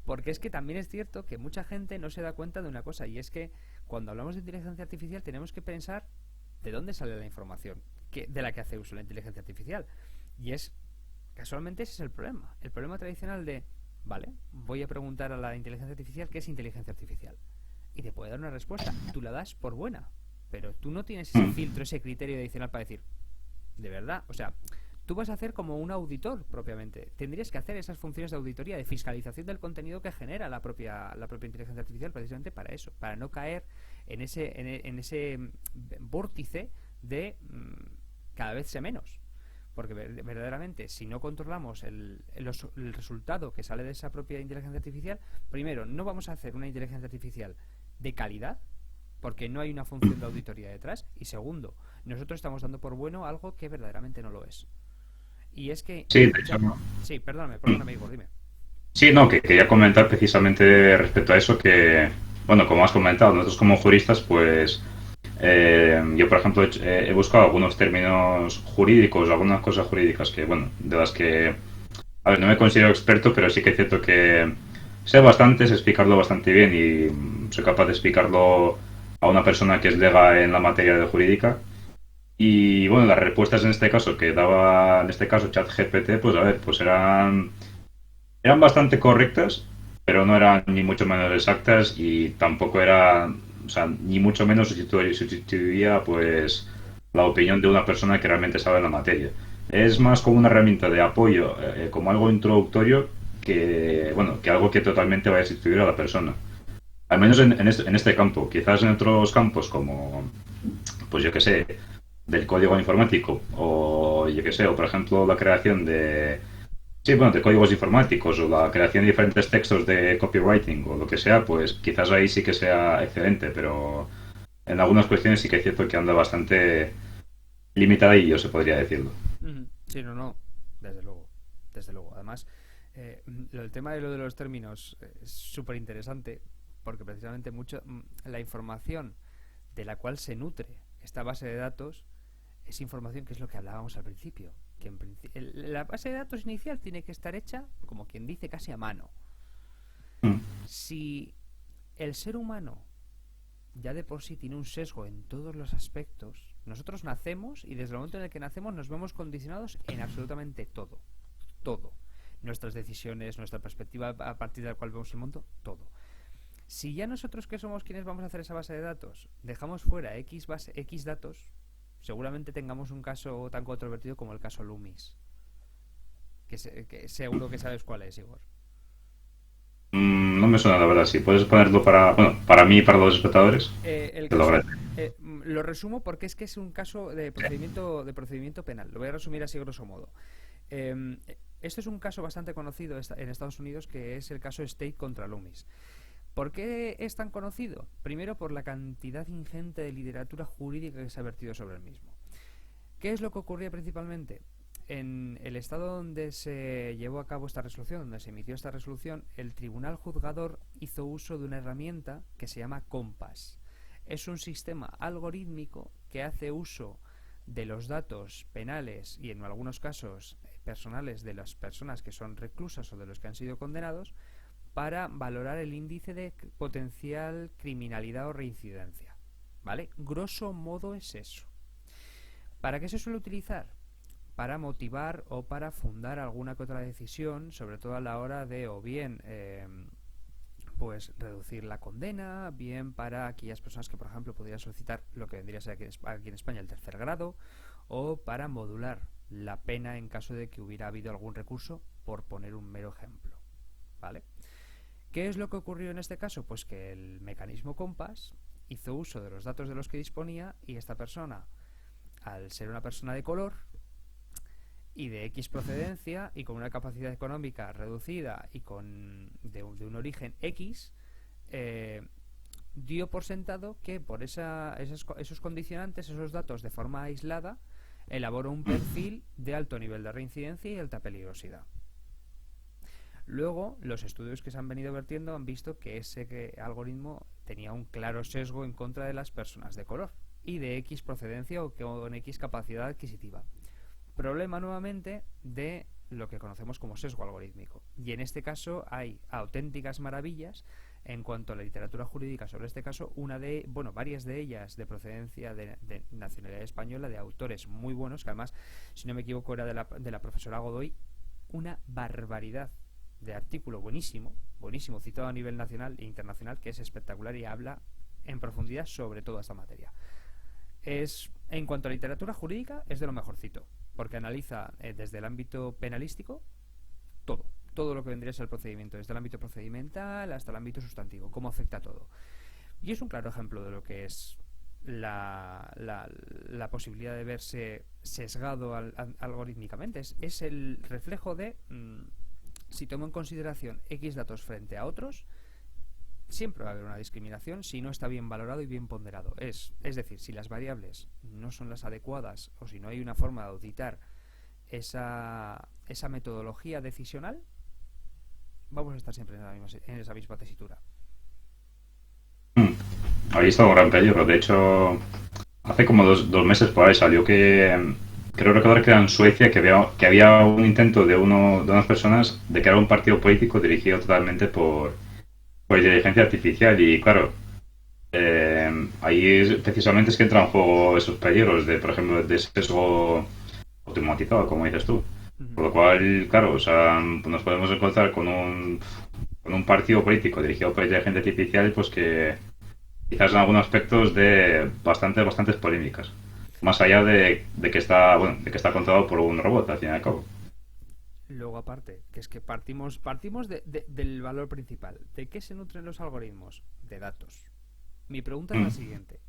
Porque es que también es cierto que mucha gente no se da cuenta de una cosa, y es que cuando hablamos de inteligencia artificial tenemos que pensar de dónde sale la información de la que hace uso la inteligencia artificial. Y es, casualmente ese es el problema. El problema tradicional de, vale, voy a preguntar a la inteligencia artificial qué es inteligencia artificial. Y te puede dar una respuesta. Tú la das por buena. Pero tú no tienes ese filtro, ese criterio adicional para decir, de verdad, o sea, tú vas a hacer como un auditor propiamente. Tendrías que hacer esas funciones de auditoría, de fiscalización del contenido que genera la propia inteligencia artificial precisamente para eso, para no caer en ese vórtice de cada vez sé menos. Porque verdaderamente, si no controlamos el resultado que sale de esa propia inteligencia artificial, primero, no vamos a hacer una inteligencia artificial de calidad, porque no hay una función de auditoría detrás. Y segundo, nosotros estamos dando por bueno algo que verdaderamente no lo es. Y es que Sí, de hecho. Sí, perdóname, Igor, dime. Sí, no, que quería comentar precisamente respecto a eso que, bueno, como has comentado, nosotros como juristas, pues yo, por ejemplo, he buscado algunos términos jurídicos, algunas cosas jurídicas que, bueno, de las que, a ver, no me considero experto, pero sí que es cierto que sé bastante, sé explicarlo bastante bien y soy capaz de explicarlo a una persona que es lega en la materia de jurídica. Y bueno, las respuestas en este caso que daba, en este caso, ChatGPT, pues a ver, pues eran bastante correctas, pero no eran ni mucho menos exactas y tampoco eran, o sea, ni mucho menos sustituía pues la opinión de una persona que realmente sabe la materia. Es más como una herramienta de apoyo, como algo introductorio que, bueno, que algo que totalmente vaya a sustituir a la persona. Al menos en este campo. Quizás en otros campos como, pues yo que sé, del código informático o yo que sé, o por ejemplo la creación de, sí, bueno, de códigos informáticos o la creación de diferentes textos de copywriting o lo que sea, pues quizás ahí sí que sea excelente, pero en algunas cuestiones sí que es cierto que anda bastante limitadillo, se podría decirlo. Sí, no, desde luego, desde luego. Además, el tema de lo de los términos es súper interesante porque precisamente la información de la cual se nutre esta base de datos es información que es lo que hablábamos al principio. Que la base de datos inicial tiene que estar hecha, como quien dice, casi a mano. Mm. Si el ser humano ya de por sí tiene un sesgo en todos los aspectos, nosotros nacemos y desde el momento en el que nacemos nos vemos condicionados en absolutamente todo. Todo. Nuestras decisiones, nuestra perspectiva a partir de la cual vemos el mundo, todo. Si ya nosotros que somos quienes vamos a hacer esa base de datos dejamos fuera X datos, seguramente tengamos un caso tan controvertido como el caso Loomis. Que seguro que sabes cuál es, Igor. No me suena la verdad. Si puedes ponerlo para, bueno, para mí y para los espectadores, El te lo caso agradezco. lo resumo porque es que es un caso de procedimiento penal. Lo voy a resumir así grosso modo. Eh, Esto es un caso bastante conocido en Estados Unidos, que es el caso State contra Loomis. ¿Por qué es tan conocido? Primero, por la cantidad ingente de literatura jurídica que se ha vertido sobre el mismo. ¿Qué es lo que ocurría principalmente? En el estado donde se llevó a cabo esta resolución, donde se emitió esta resolución, el tribunal juzgador hizo uso de una herramienta que se llama Compass. Es un sistema algorítmico que hace uso de los datos penales y en algunos casos personales de las personas que son reclusas o de los que han sido condenados para valorar el índice de potencial criminalidad o reincidencia. ¿Vale? Grosso modo es eso. ¿Para qué se suele utilizar? Para motivar o para fundar alguna que otra decisión, sobre todo a la hora de o bien pues reducir la condena, bien para aquellas personas que por ejemplo podrían solicitar lo que vendría a ser aquí en España el tercer grado, o para modular la pena en caso de que hubiera habido algún recurso, por poner un mero ejemplo. ¿Vale? ¿Qué es lo que ocurrió en este caso? Pues que el mecanismo Compass hizo uso de los datos de los que disponía y esta persona, al ser una persona de color y de X procedencia y con una capacidad económica reducida y de un origen X, dio por sentado que por esos condicionantes, esos datos de forma aislada, elaboró un perfil de alto nivel de reincidencia y alta peligrosidad. Luego, los estudios que se han venido vertiendo han visto que ese algoritmo tenía un claro sesgo en contra de las personas de color y de X procedencia o con X capacidad adquisitiva. Problema nuevamente de lo que conocemos como sesgo algorítmico. Y en este caso hay auténticas maravillas en cuanto a la literatura jurídica sobre este caso, varias de ellas de procedencia de nacionalidad española, de autores muy buenos, que además, si no me equivoco, era de la profesora Godoy, una barbaridad de artículo buenísimo, citado a nivel nacional e internacional, que es espectacular y habla en profundidad sobre toda esta materia. En cuanto a literatura jurídica, es de lo mejorcito, porque analiza desde el ámbito penalístico todo lo que vendría a ser el procedimiento, desde el ámbito procedimental hasta el ámbito sustantivo, cómo afecta a todo. Y es un claro ejemplo de lo que es la posibilidad de verse sesgado algorítmicamente. Es el reflejo de si tomo en consideración X datos frente a otros, siempre va a haber una discriminación si no está bien valorado y bien ponderado. Es decir, si las variables no son las adecuadas o si no hay una forma de auditar esa metodología decisional, vamos a estar siempre en esa misma tesitura. Ahí está un gran peligro. De hecho, hace como dos meses por ahí salió que creo recordar que era en Suecia que había un intento de unas personas de crear un partido político dirigido totalmente por inteligencia artificial. Y claro, ahí precisamente es que entran en juego esos peligros de, por ejemplo, de sesgo automatizado, como dices tú. Por lo cual, claro, o sea, nos podemos encontrar con un partido político dirigido por inteligencia artificial, pues que quizás en algunos aspectos de bastantes polémicas. Más allá de que está controlado por un robot, al fin y al cabo. Luego, aparte, que es que partimos del valor principal. ¿De qué se nutren los algoritmos? De datos. Mi pregunta es la siguiente.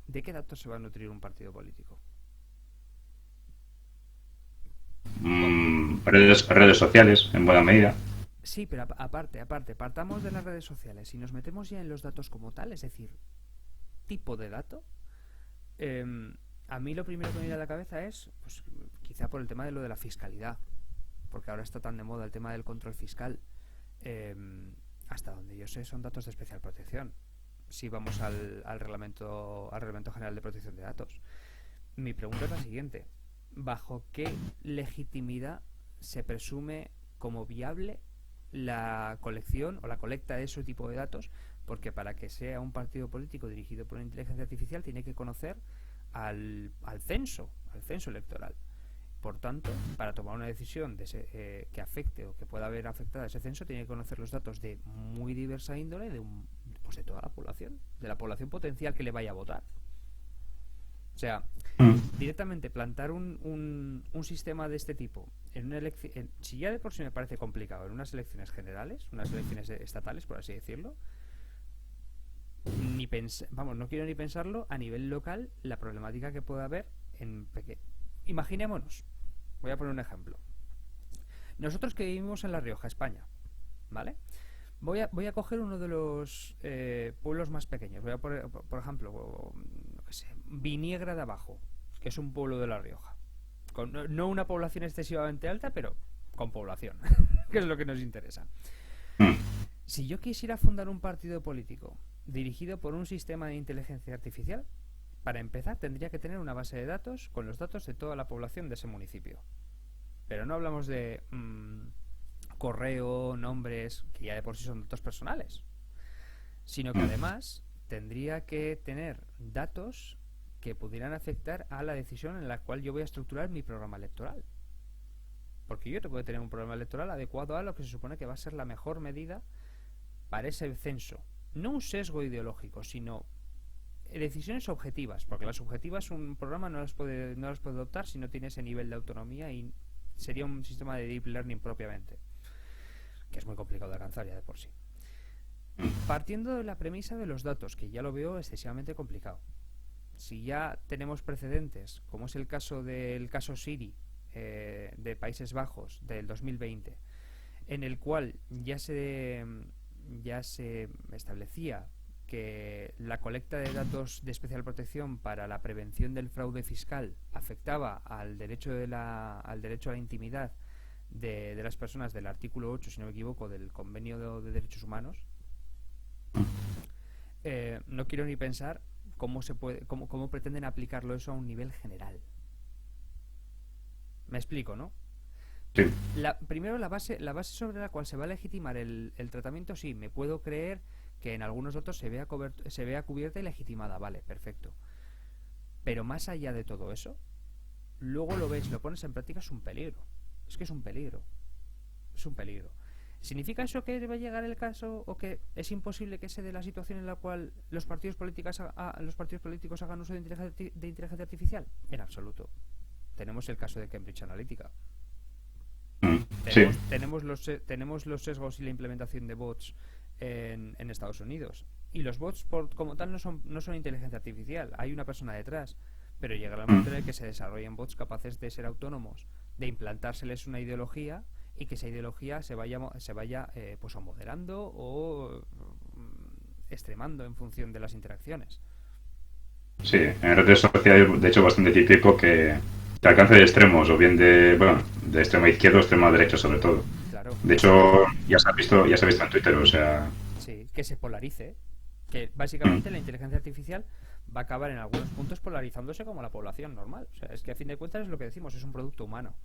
¿De qué datos se va a nutrir un partido político? Redes sociales, en buena medida. Sí, pero aparte, partamos de las redes sociales y nos metemos ya en los datos como tal, es decir, tipo de dato. A mí lo primero que me viene a la cabeza es, pues, quizá por el tema de lo de la fiscalidad, porque ahora está tan de moda el tema del control fiscal. Hasta donde yo sé son datos de especial protección. Si vamos al reglamento general de protección de datos. Mi pregunta es la siguiente: ¿bajo qué legitimidad se presume como viable la colección o la colecta de ese tipo de datos? Porque para que sea un partido político dirigido por una inteligencia artificial tiene que conocer al censo electoral. Por tanto, para tomar una decisión que afecte o que pueda haber afectado a ese censo, tiene que conocer los datos de muy diversa índole de toda la población, de la población potencial que le vaya a votar. O sea, directamente plantar un sistema de este tipo en una elección, si ya de por sí me parece complicado en unas elecciones generales, unas elecciones estatales, por así decirlo, no quiero ni pensarlo a nivel local, la problemática que puede haber Imaginémonos, voy a poner un ejemplo. Nosotros que vivimos en La Rioja, España, ¿vale? Voy a coger uno de los pueblos más pequeños. Voy a poner, por ejemplo, Viniegra de Abajo, que es un pueblo de La Rioja. No una población excesivamente alta, pero con población, que es lo que nos interesa. Si yo quisiera fundar un partido político dirigido por un sistema de inteligencia artificial, para empezar tendría que tener una base de datos con los datos de toda la población de ese municipio. Pero no hablamos de correo, nombres, que ya de por sí son datos personales, sino que además tendría que tener datos que pudieran afectar a la decisión en la cual yo voy a estructurar mi programa electoral. Porque yo tengo que tener un programa electoral adecuado a lo que se supone que va a ser la mejor medida para ese censo. No un sesgo ideológico, sino decisiones objetivas, porque las subjetivas un programa no las puede adoptar si no tiene ese nivel de autonomía, y sería un sistema de deep learning propiamente, que es muy complicado de alcanzar ya de por sí. Partiendo de la premisa de los datos, que ya lo veo excesivamente complicado. Si ya tenemos precedentes, como es el caso del caso Siri de Países Bajos del 2020, en el cual ya se establecía que la colecta de datos de especial protección para la prevención del fraude fiscal afectaba al derecho al derecho a la intimidad de las personas del artículo 8, si no me equivoco, del Convenio de Derechos Humanos. No quiero ni pensar cómo pretenden aplicarlo eso a un nivel general. Me explico, ¿no? Sí. Primero, la base sobre la cual se va a legitimar el tratamiento, sí, me puedo creer que en algunos datos se vea cubierta y legitimada, vale, perfecto. Pero más allá de todo eso, luego lo ves, lo pones en práctica, es un peligro. Es que es un peligro. Es un peligro. ¿Significa eso que va a llegar el caso o que es imposible que se dé la situación en la cual los partidos políticos hagan uso de inteligencia artificial? En absoluto. Tenemos el caso de Cambridge Analytica. Sí. Tenemos los sesgos y la implementación de bots en Estados Unidos. Y los bots como tal no son inteligencia artificial. Hay una persona detrás. Pero llega el momento en el que se desarrollen bots capaces de ser autónomos, de implantárseles una ideología y que esa ideología se vaya pues o moderando o extremando en función de las interacciones. Sí, en redes sociales de hecho bastante típico que alcance de extremos, o bien de extrema izquierda o extrema derecha sobre todo. Claro. De hecho, ya se ha visto en Twitter, o sea... Sí, que se polarice. Que básicamente la inteligencia artificial va a acabar en algunos puntos polarizándose como la población normal. O sea, es que a fin de cuentas es lo que decimos, es un producto humano.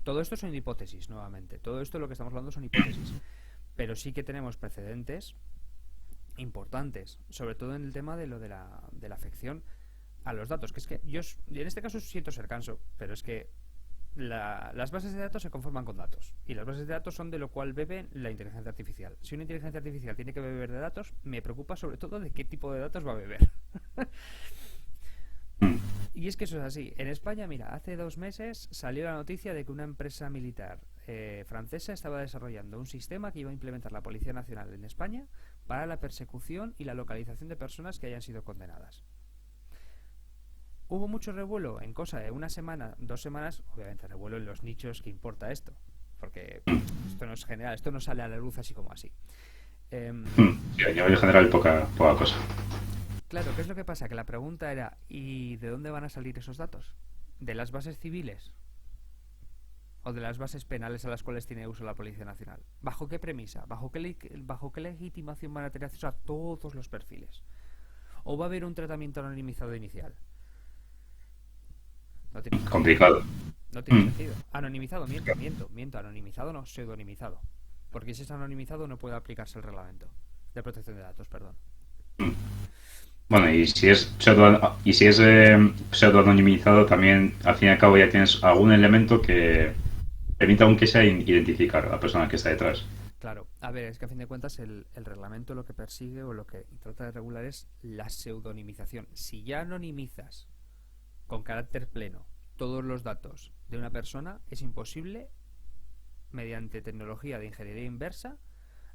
Todo esto son hipótesis, nuevamente. Todo esto lo que estamos hablando son hipótesis. Pero sí que tenemos precedentes importantes, sobre todo en el tema de la afección a los datos. Que es que yo en este caso siento ser canso, pero es que las bases de datos se conforman con datos. Y las bases de datos son de lo cual bebe la inteligencia artificial. Si una inteligencia artificial tiene que beber de datos, me preocupa sobre todo de qué tipo de datos va a beber. Y es que eso es así. En España, mira, hace 2 meses salió la noticia de que una empresa militar francesa estaba desarrollando un sistema que iba a implementar la Policía Nacional en España para la persecución y la localización de personas que hayan sido condenadas. Hubo mucho revuelo en cosa de 1 semana, 2 semanas, obviamente revuelo en los nichos que importa esto, porque esto no es general, esto no sale a la luz así como así. Sí, a nivel general poca cosa. Claro, ¿qué es lo que pasa? Que la pregunta era, ¿y de dónde van a salir esos datos? ¿De las bases civiles? ¿O de las bases penales a las cuales tiene uso la Policía Nacional? ¿Bajo qué premisa? ¿Bajo qué legitimación van a tener acceso a todos los perfiles? ¿O va a haber un tratamiento anonimizado inicial? No tiene sentido. Complicado. No tiene sentido. Anonimizado, miento. Anonimizado no, pseudonimizado. Porque si es anonimizado no puede aplicarse el reglamento de protección de datos, perdón. Bueno, y si es pseudo anonimizado, también al fin y al cabo ya tienes algún elemento que permita, aunque sea, identificar a la persona que está detrás. Claro, a ver, es que a fin de cuentas el reglamento lo que persigue o lo que trata de regular es la pseudonimización. Si ya anonimizas con carácter pleno todos los datos de una persona, es imposible, mediante tecnología de ingeniería inversa,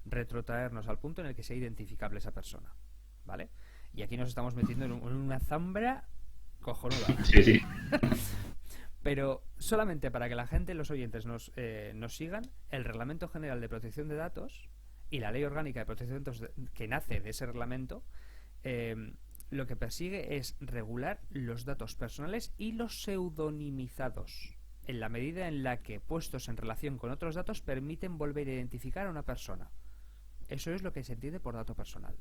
retrotraernos al punto en el que sea identificable esa persona, ¿vale? Y aquí nos estamos metiendo en una zambra cojonuda. Sí. Pero solamente para que la gente, los oyentes, nos sigan, el Reglamento General de Protección de Datos y la Ley Orgánica de Protección de Datos que nace de ese reglamento, lo que persigue es regular los datos personales y los pseudonimizados, en la medida en la que, puestos en relación con otros datos, permiten volver a identificar a una persona. Eso es lo que se entiende por dato personal.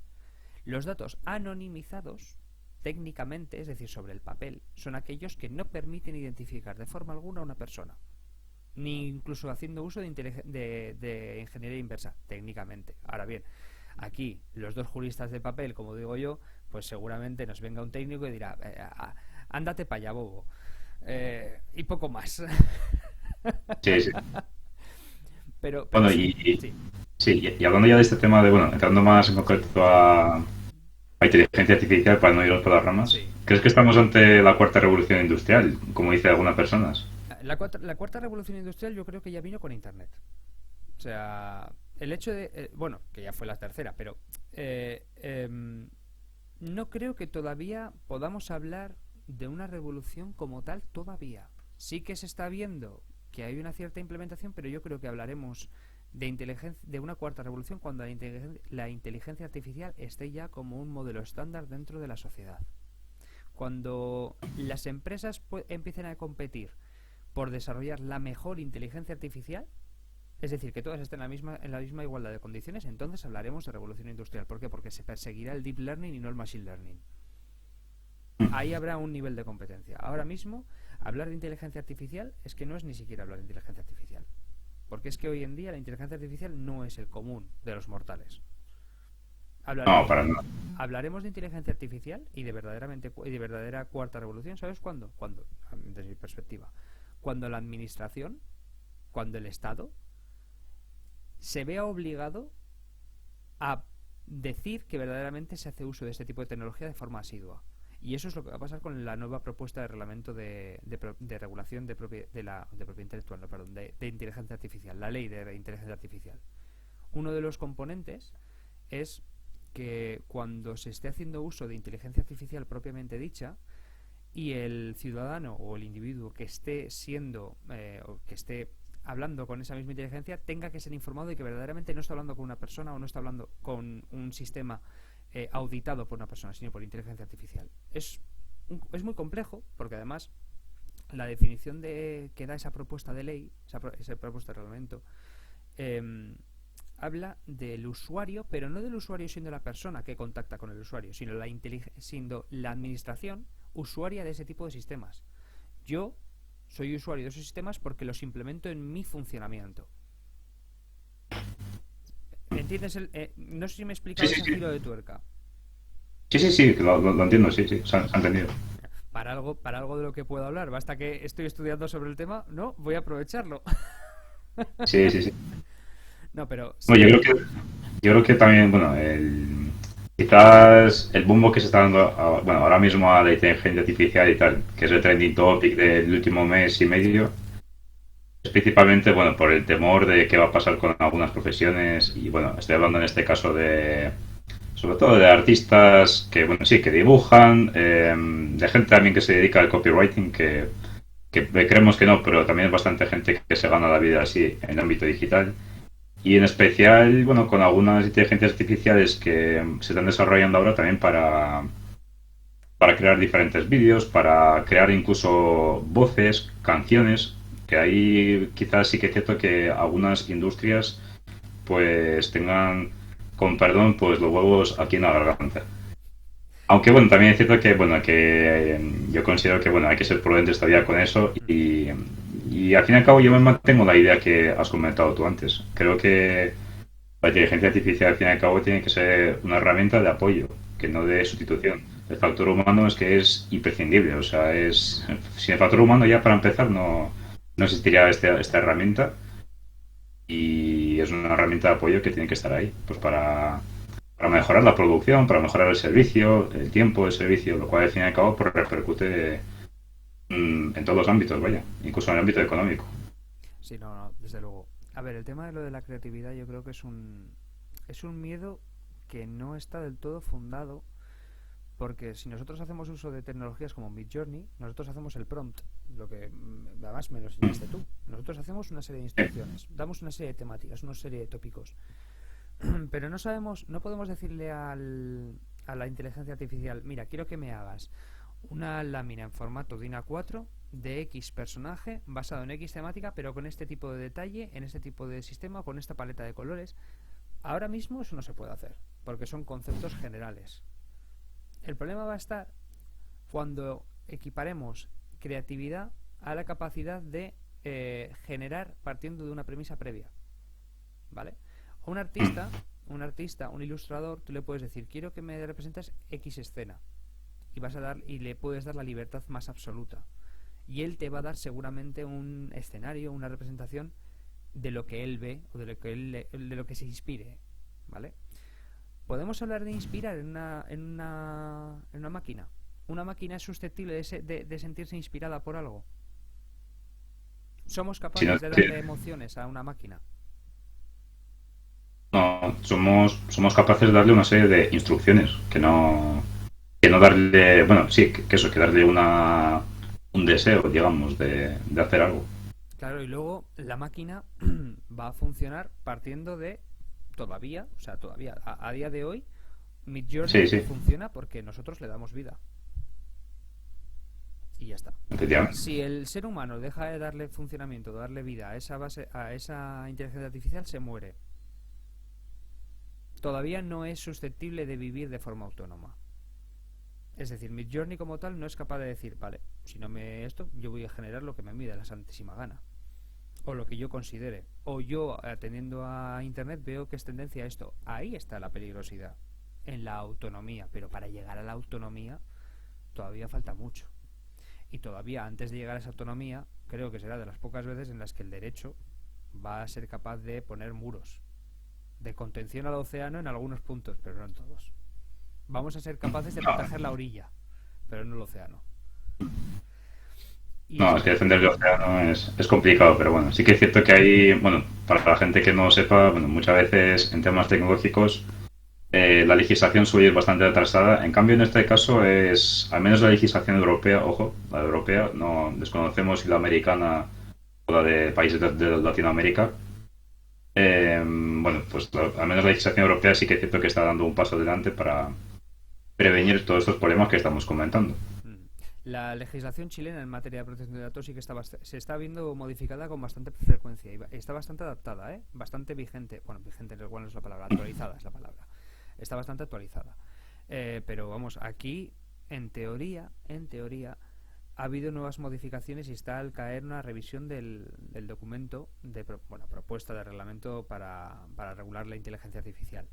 Los datos anonimizados, técnicamente, es decir, sobre el papel, son aquellos que no permiten identificar de forma alguna a una persona, ni incluso haciendo uso de ingeniería inversa, técnicamente. Ahora bien, aquí los 2 juristas de papel, como digo yo, pues seguramente nos venga un técnico y dirá, ándate para allá, bobo. Y poco más. Sí. Pero bueno, y hablando ya de este tema entrando más en concreto a inteligencia artificial, para no ir por las ramas, sí. ¿Crees que estamos ante la 4ª revolución industrial, como dicen algunas personas? La cuarta revolución industrial yo creo que ya vino con Internet. O sea, el hecho de, bueno, que ya fue la tercera, pero no creo que todavía podamos hablar de una revolución como tal todavía. Sí que se está viendo que hay una cierta implementación, pero yo creo que hablaremos de inteligencia, de una cuarta revolución cuando la inteligencia artificial esté ya como un modelo estándar dentro de la sociedad. Cuando las empresas empiecen a competir por desarrollar la mejor inteligencia artificial, es decir, que todas estén en la misma igualdad de condiciones, entonces hablaremos de revolución industrial. ¿Por qué? Porque se perseguirá el deep learning y no el machine learning. Ahí habrá un nivel de competencia. Ahora mismo, hablar de inteligencia artificial es que no es ni siquiera hablar de inteligencia artificial. Porque es que hoy en día la inteligencia artificial no es el común de los mortales. No, Hablaremos, para nada. hablaremos de inteligencia artificial y de verdadera cuarta revolución. ¿Sabes cuándo? Cuando, desde mi perspectiva, cuando la administración, cuando el Estado se vea obligado a decir que verdaderamente se hace uso de este tipo de tecnología de forma asidua. Y eso es lo que va a pasar con la nueva propuesta de reglamento de regulación de propiedad intelectual, no, perdón, de inteligencia artificial, la ley de inteligencia artificial. Uno de los componentes es que cuando se esté haciendo uso de inteligencia artificial propiamente dicha y el ciudadano o el individuo que esté siendo o que esté hablando con esa misma inteligencia tenga que ser informado de que verdaderamente no está hablando con una persona o no está hablando con un sistema auditado por una persona, sino por inteligencia artificial. Es muy complejo porque además la definición que da esa propuesta de ley, esa propuesta de reglamento, habla del usuario, pero no del usuario siendo la persona que contacta con el usuario, sino siendo la administración usuaria de ese tipo de sistemas. Yo soy usuario de esos sistemas porque los implemento en mi funcionamiento. ¿Entiendes? No sé si me he explicado Sí, sí, ese sí. giro de tuerca. Sí, sí, sí, lo entiendo, sí, sí, se ha entendido. Para algo de lo que puedo hablar, basta que estoy estudiando sobre el tema, no, voy a aprovecharlo. Sí, sí, sí. No, pero No, sí. yo creo que también, bueno, quizás el bombo que se está dando bueno, ahora mismo a la inteligencia artificial y tal, que es el trending topic del último mes y medio, es principalmente, bueno, por el temor de qué va a pasar con algunas profesiones y, bueno, estoy hablando en este caso de, sobre todo de artistas que, bueno, sí, que dibujan, de gente también que se dedica al copywriting, que creemos que no, pero también es bastante gente que se gana la vida así en el ámbito digital. Y en especial, bueno, con algunas inteligencias artificiales que se están desarrollando ahora también para crear diferentes vídeos, para crear incluso voces, canciones, que ahí quizás sí que es cierto que algunas industrias pues tengan, con perdón, pues los huevos aquí en la garganta. Aunque bueno, también es cierto que bueno, que yo considero que bueno, hay que ser prudentes todavía con eso y al fin y al cabo yo me mantengo la idea que has comentado tú antes. Creo que la inteligencia artificial al fin y al cabo tiene que ser una herramienta de apoyo, que no de sustitución. El factor humano es que es imprescindible, o sea, es sin el factor humano ya para empezar no existiría esta herramienta y es una herramienta de apoyo que tiene que estar ahí, pues para mejorar la producción, para mejorar el servicio, el tiempo de servicio, lo cual al fin y al cabo pues, repercute en todos los ámbitos, vaya, incluso en el ámbito económico. Sí, no, no, desde luego. A ver, el tema de lo de la creatividad yo creo que es un miedo que no está del todo fundado porque si nosotros hacemos uso de tecnologías como Midjourney, nosotros hacemos el prompt, lo que además me lo enseñaste tú. Nosotros hacemos una serie de instrucciones, damos una serie de temáticas, una serie de tópicos, pero no sabemos, no podemos decirle a la inteligencia artificial, mira, quiero que me hagas una lámina en formato de A4 de X personaje basado en X temática, pero con este tipo de detalle, en este tipo de sistema, con esta paleta de colores. Ahora mismo eso no se puede hacer, porque son conceptos generales. El problema va a estar cuando equiparemos creatividad a la capacidad de generar partiendo de una premisa previa, ¿vale? A un ilustrador, tú le puedes decir, quiero que me representes X escena y le puedes dar la libertad más absoluta. Y él te va a dar seguramente un escenario, una representación de lo que él ve o de lo que se inspire, ¿vale? Podemos hablar de inspirar en una máquina. Una máquina es susceptible de sentirse inspirada por algo. Somos Si no, capaces de sí. darle emociones a una máquina. No, somos capaces de darle una serie de instrucciones, que no darle, bueno, sí, que eso, que darle un deseo, digamos, de hacer algo. Claro, y luego la máquina va a funcionar partiendo de todavía, o sea, todavía, a día de hoy, Sí, Midjourney sí, funciona porque nosotros le damos vida. Y ya está. efectivamente. Si el ser humano deja de darle funcionamiento, de darle vida a esa base, a esa inteligencia artificial, se muere. Todavía no es susceptible de vivir de forma autónoma. Es decir, Midjourney como tal no es capaz de decir, vale, si no me esto, yo voy a generar lo que me mida la santísima gana. O lo que yo considere. O yo, atendiendo a Internet, veo que es tendencia a esto. Ahí está la peligrosidad. En la autonomía. Pero para llegar a la autonomía todavía falta mucho. Y todavía antes de llegar a esa autonomía, creo que será de las pocas veces en las que el derecho va a ser capaz de poner muros de contención al océano en algunos puntos, pero no en todos. Vamos a ser capaces de No, proteger la orilla, pero no el océano. Y no, eso, es que defender el océano es complicado, pero bueno, sí que es cierto que hay, bueno, para la gente que no lo sepa, bueno, muchas veces en temas tecnológicos la legislación suele ir bastante atrasada. En cambio, en este caso es, al menos la legislación europea, ojo, la europea, no desconocemos si la americana o la de países de Latinoamérica. Bueno, pues al menos la legislación europea sí que es cierto que está dando un paso adelante para prevenir todos estos problemas que estamos comentando. la legislación chilena en materia de protección de datos sí que se está viendo modificada con bastante frecuencia y está bastante adaptada, ¿eh? Bastante vigente. Bueno, vigente igual no es la palabra, actualizada es la palabra. Está bastante actualizada. Pero vamos, aquí en teoría, ha habido nuevas modificaciones y está al caer una revisión del documento de bueno, propuesta de reglamento para regular la inteligencia artificial.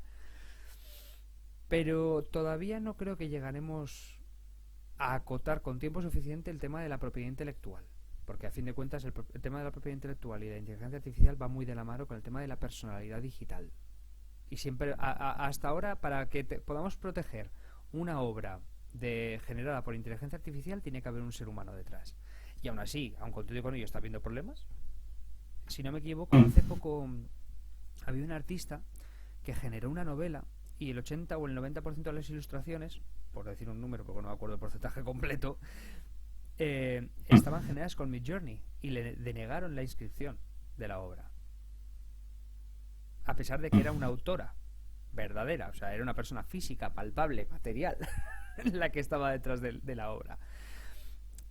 Pero todavía no creo que llegaremos a acotar con tiempo suficiente el tema de la propiedad intelectual. Porque a fin de cuentas el tema de la propiedad intelectual y la inteligencia artificial va muy de la mano con el tema de la personalidad digital. Y siempre, hasta ahora, para que podamos proteger una obra generada por inteligencia artificial, tiene que haber un ser humano detrás. Y aún así, aun con todo y con ello, está habiendo problemas. Si no me equivoco, hace poco había un artista que generó una novela y el 80 o el 90% de las ilustraciones, por decir un número porque no me acuerdo el porcentaje completo, estaban generadas con Midjourney y le denegaron la inscripción de la obra, a pesar de que era una autora verdadera, o sea, era una persona física, palpable, material, la que estaba detrás de la obra.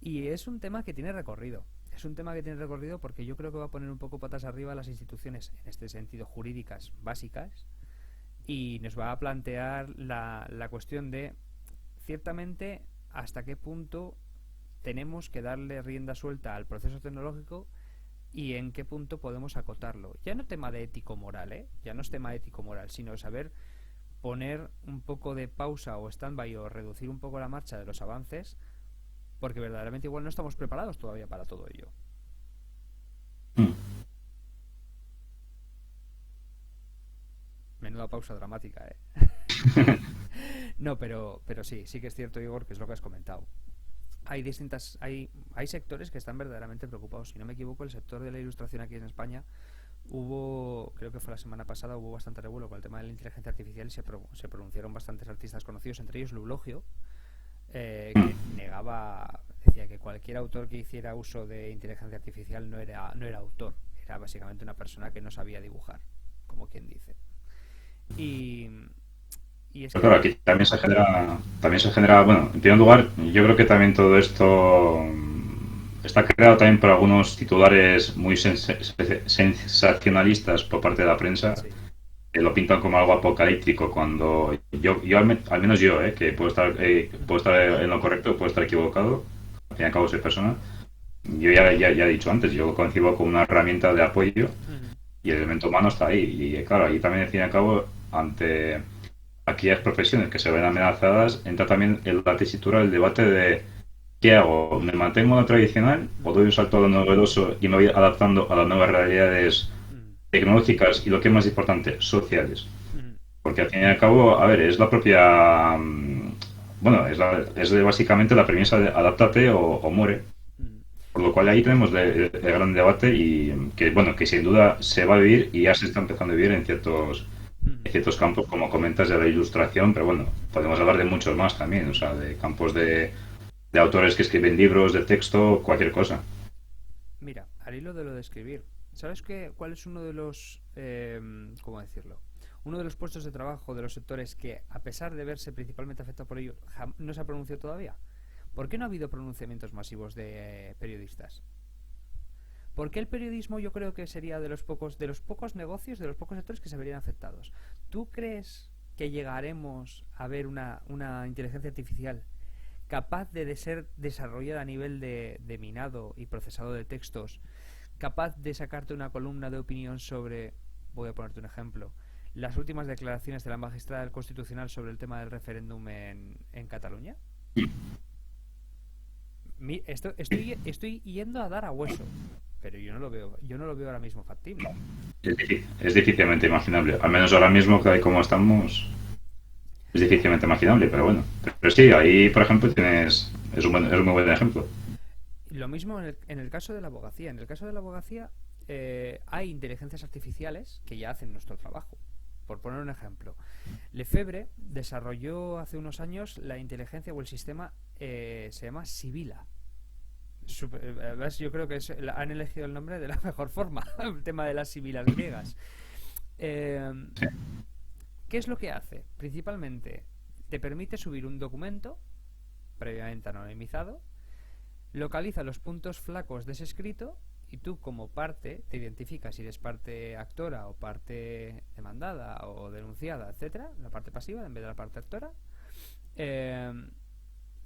Y es un tema que tiene recorrido. Es un tema que tiene recorrido porque yo creo que va a poner un poco patas arriba a las instituciones, en este sentido, jurídicas básicas, y nos va a plantear la cuestión de, ciertamente, hasta qué punto tenemos que darle rienda suelta al proceso tecnológico y en qué punto podemos acotarlo. Ya no tema de ético-moral, ya no es tema ético-moral, sino saber poner un poco de pausa o stand-by o reducir un poco la marcha de los avances, porque verdaderamente igual no estamos preparados todavía para todo ello. Menuda pausa dramática, No, pero sí que es cierto, Igor, que es lo que has comentado. Hay sectores que están verdaderamente preocupados. Si no me equivoco, el sector de la ilustración aquí en España creo que fue la semana pasada, hubo bastante revuelo con el tema de la inteligencia artificial y se pronunciaron bastantes artistas conocidos, entre ellos Lulogio, que decía que cualquier autor que hiciera uso de inteligencia artificial no era autor, era básicamente una persona que no sabía dibujar, como quien dice. Y, y es Pero que claro, aquí también se genera, bueno, en primer lugar, yo creo que también todo esto está creado también por algunos titulares muy sensacionalistas por parte de la prensa, sí, que lo pintan como algo apocalíptico, cuando yo al menos yo, que puedo estar en lo correcto, puedo estar equivocado, al fin y al cabo soy persona, yo ya he dicho antes, yo lo concibo como una herramienta de apoyo y el elemento humano está ahí. Y claro, ahí también, al fin y al cabo, ante aquellas profesiones que se ven amenazadas, entra también en la tesitura el debate de ¿qué hago? ¿Me mantengo en lo tradicional o doy un salto a lo novedoso y me voy adaptando a las nuevas realidades tecnológicas y, lo que es más importante, sociales? Porque al fin y al cabo, a ver, es la propia... bueno, básicamente la premisa de adáptate o muere. Por lo cual ahí tenemos el gran debate y que, bueno, que sin duda se va a vivir y ya se está empezando a vivir en ciertos Ujú. Hay ciertos campos, como comentas, de la ilustración, pero bueno, podemos hablar de muchos más también, o sea, de campos de autores que escriben libros, de texto, cualquier cosa. Mira, al hilo de lo de escribir, ¿sabes cuál es uno de los, cómo decirlo? Uno de los puestos de trabajo de los sectores que, a pesar de verse principalmente afectado por ello, no se ha pronunciado todavía. ¿Por qué no ha habido pronunciamientos masivos de periodistas? ¿Por qué el periodismo yo creo que sería de los pocos negocios, de los pocos sectores que se verían afectados? ¿Tú crees que llegaremos a ver una inteligencia artificial capaz de ser desarrollada a nivel de minado y procesado de textos, capaz de sacarte una columna de opinión sobre, voy a ponerte un ejemplo, las últimas declaraciones de la magistrada del Constitucional sobre el tema del referéndum en Cataluña? Estoy yendo a dar a hueso, pero yo no lo veo ahora mismo factible. Es difícilmente imaginable, al menos ahora mismo, tal y como estamos, es difícilmente imaginable, pero bueno. Pero sí, ahí, por ejemplo, es un muy buen ejemplo. Lo mismo en el caso de la abogacía. En el caso de la abogacía hay inteligencias artificiales que ya hacen nuestro trabajo. Por poner un ejemplo, Lefebvre desarrolló hace unos años la inteligencia o el sistema, se llama Sibila. ¿Ves? Yo creo que han elegido el nombre de la mejor forma, el tema de las sibilas griegas. Eh, Sí. ¿Qué es lo que hace? Principalmente te permite subir un documento previamente anonimizado, localiza los puntos flacos de ese escrito y tú como parte te identificas si eres parte actora o parte demandada o denunciada, etcétera, la parte pasiva en vez de la parte actora, eh,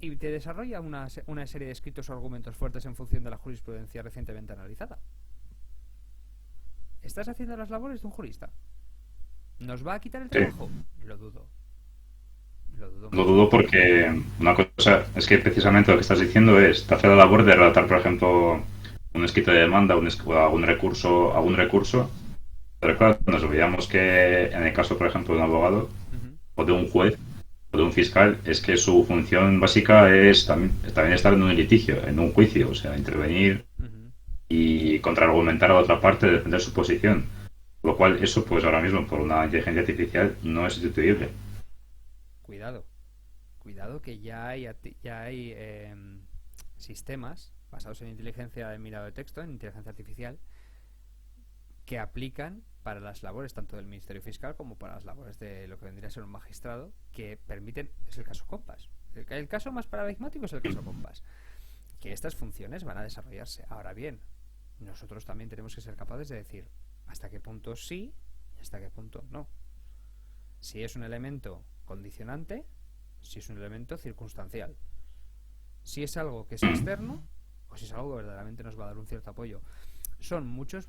y te desarrolla una serie de escritos o argumentos fuertes en función de la jurisprudencia recientemente analizada. ¿Estás haciendo las labores de un jurista? ¿Nos va a quitar el Sí. trabajo? Lo dudo. Lo dudo Lo mucho. dudo porque una cosa es que precisamente lo que estás diciendo es, te hace la labor de redactar, por ejemplo, un escrito de demanda, o algún recurso. Pero claro, nos olvidamos que en el caso, por ejemplo, de un abogado Ujú, o de un juez o de un fiscal, es que su función básica es también estar en un litigio, en un juicio, o sea, intervenir ujú. y contraargumentar a la otra parte, defender su posición. Lo cual, eso, pues ahora mismo, por una inteligencia artificial, no es sustituible. Cuidado. Cuidado que ya hay sistemas basados en inteligencia de mirado de texto, en inteligencia artificial, que aplican para las labores tanto del Ministerio Fiscal como para las labores de lo que vendría a ser un magistrado, que permiten, es el caso Compass. El caso más paradigmático es el caso Compass, que estas funciones van a desarrollarse. Ahora bien, nosotros también tenemos que ser capaces de decir hasta qué punto sí y hasta qué punto no. Si es un elemento condicionante, si es un elemento circunstancial, si es algo que es externo o si es algo que verdaderamente nos va a dar un cierto apoyo. Son muchos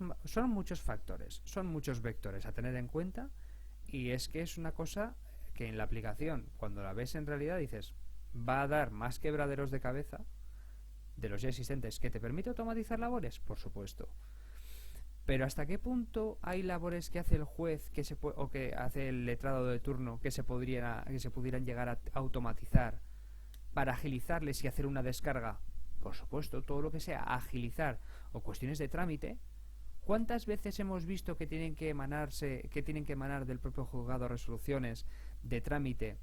factores, son muchos vectores a tener en cuenta, y es que es una cosa que en la aplicación, cuando la ves en realidad, dices, va a dar más quebraderos de cabeza de los ya existentes. ¿Que te permite automatizar labores? Por supuesto. Pero ¿hasta qué punto hay labores que hace el juez o que hace el letrado de turno que se pudieran llegar a automatizar para agilizarles y hacer una descarga? Por supuesto, todo lo que sea agilizar o cuestiones de trámite. ¿Cuántas veces hemos visto que tienen que emanar del propio juzgado resoluciones de trámite,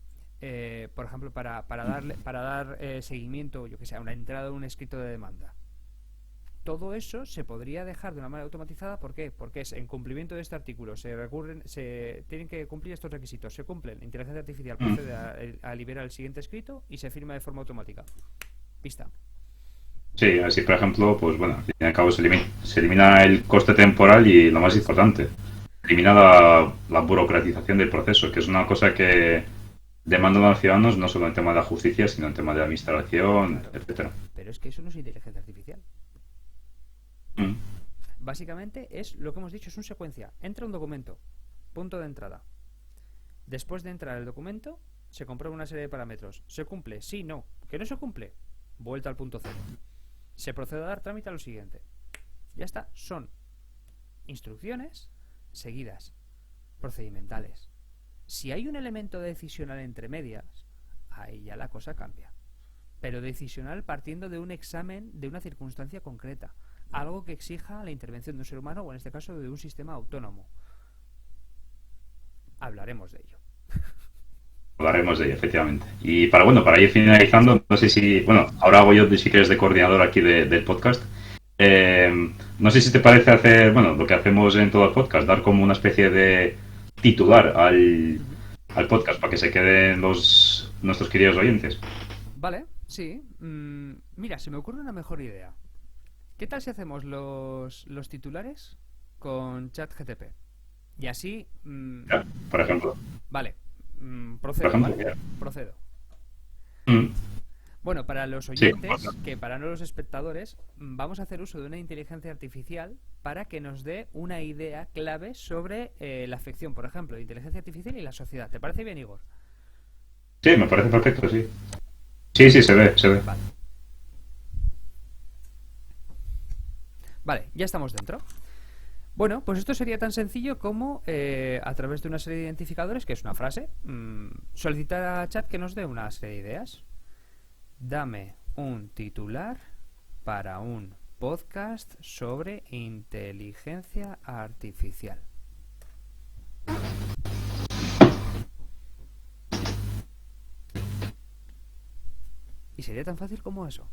por ejemplo, para dar seguimiento, yo que sé, a una entrada de un escrito de demanda? Todo eso se podría dejar de una manera automatizada. ¿Por qué? Porque es en cumplimiento de este artículo. Se tienen que cumplir estos requisitos. Se cumplen. La inteligencia artificial procede a liberar el siguiente escrito y se firma de forma automática. Pista. Sí, así por ejemplo, pues bueno, al fin y al cabo se elimina el coste temporal y lo más importante, elimina la burocratización del proceso, que es una cosa que demandan a los ciudadanos no solo en tema de la justicia, sino en tema de la administración, Claro. etcétera. Pero es que eso no es inteligencia artificial. Mm. Básicamente es lo que hemos dicho, es una secuencia. Entra un documento, punto de entrada. Después de entrar el documento, se comprueba una serie de parámetros. ¿Se cumple? Sí, no. ¿Que no se cumple? Vuelta al punto cero. Se procede a dar trámite a lo siguiente. Ya está. Son instrucciones seguidas, procedimentales. Si hay un elemento decisional entre medias, ahí ya la cosa cambia. Pero decisional partiendo de un examen de una circunstancia concreta. Algo que exija la intervención de un ser humano o en este caso de un sistema autónomo. hablaremos de ello. Hablaremos de ello, efectivamente. Y para ir finalizando, no sé si, bueno, ahora hago yo si quieres de coordinador aquí del podcast. No sé si te parece hacer, bueno, lo que hacemos en todo el podcast, dar como una especie de titular al podcast para que se queden nuestros queridos oyentes. Vale, sí. Mira, se me ocurre una mejor idea. ¿Qué tal si hacemos los titulares con ChatGTP? Y así... Ya, por ejemplo. Vale, Por procedo, ejemplo, ¿vale? ya. Procedo. Mm, Bueno, para los sí, oyentes, que para no los espectadores, vamos a hacer uso de una inteligencia artificial para que nos dé una idea clave sobre la afección, por ejemplo, de inteligencia artificial y la sociedad. ¿Te parece bien, Igor? sí, me parece perfecto, sí. Sí, sí, se ve, se ve. Vale. Vale, ya estamos dentro. Bueno, pues esto sería tan sencillo como a través de una serie de identificadores, que es una frase, solicitar a chat que nos dé una serie de ideas. Dame un titular para un podcast sobre inteligencia artificial. Y sería tan fácil como eso.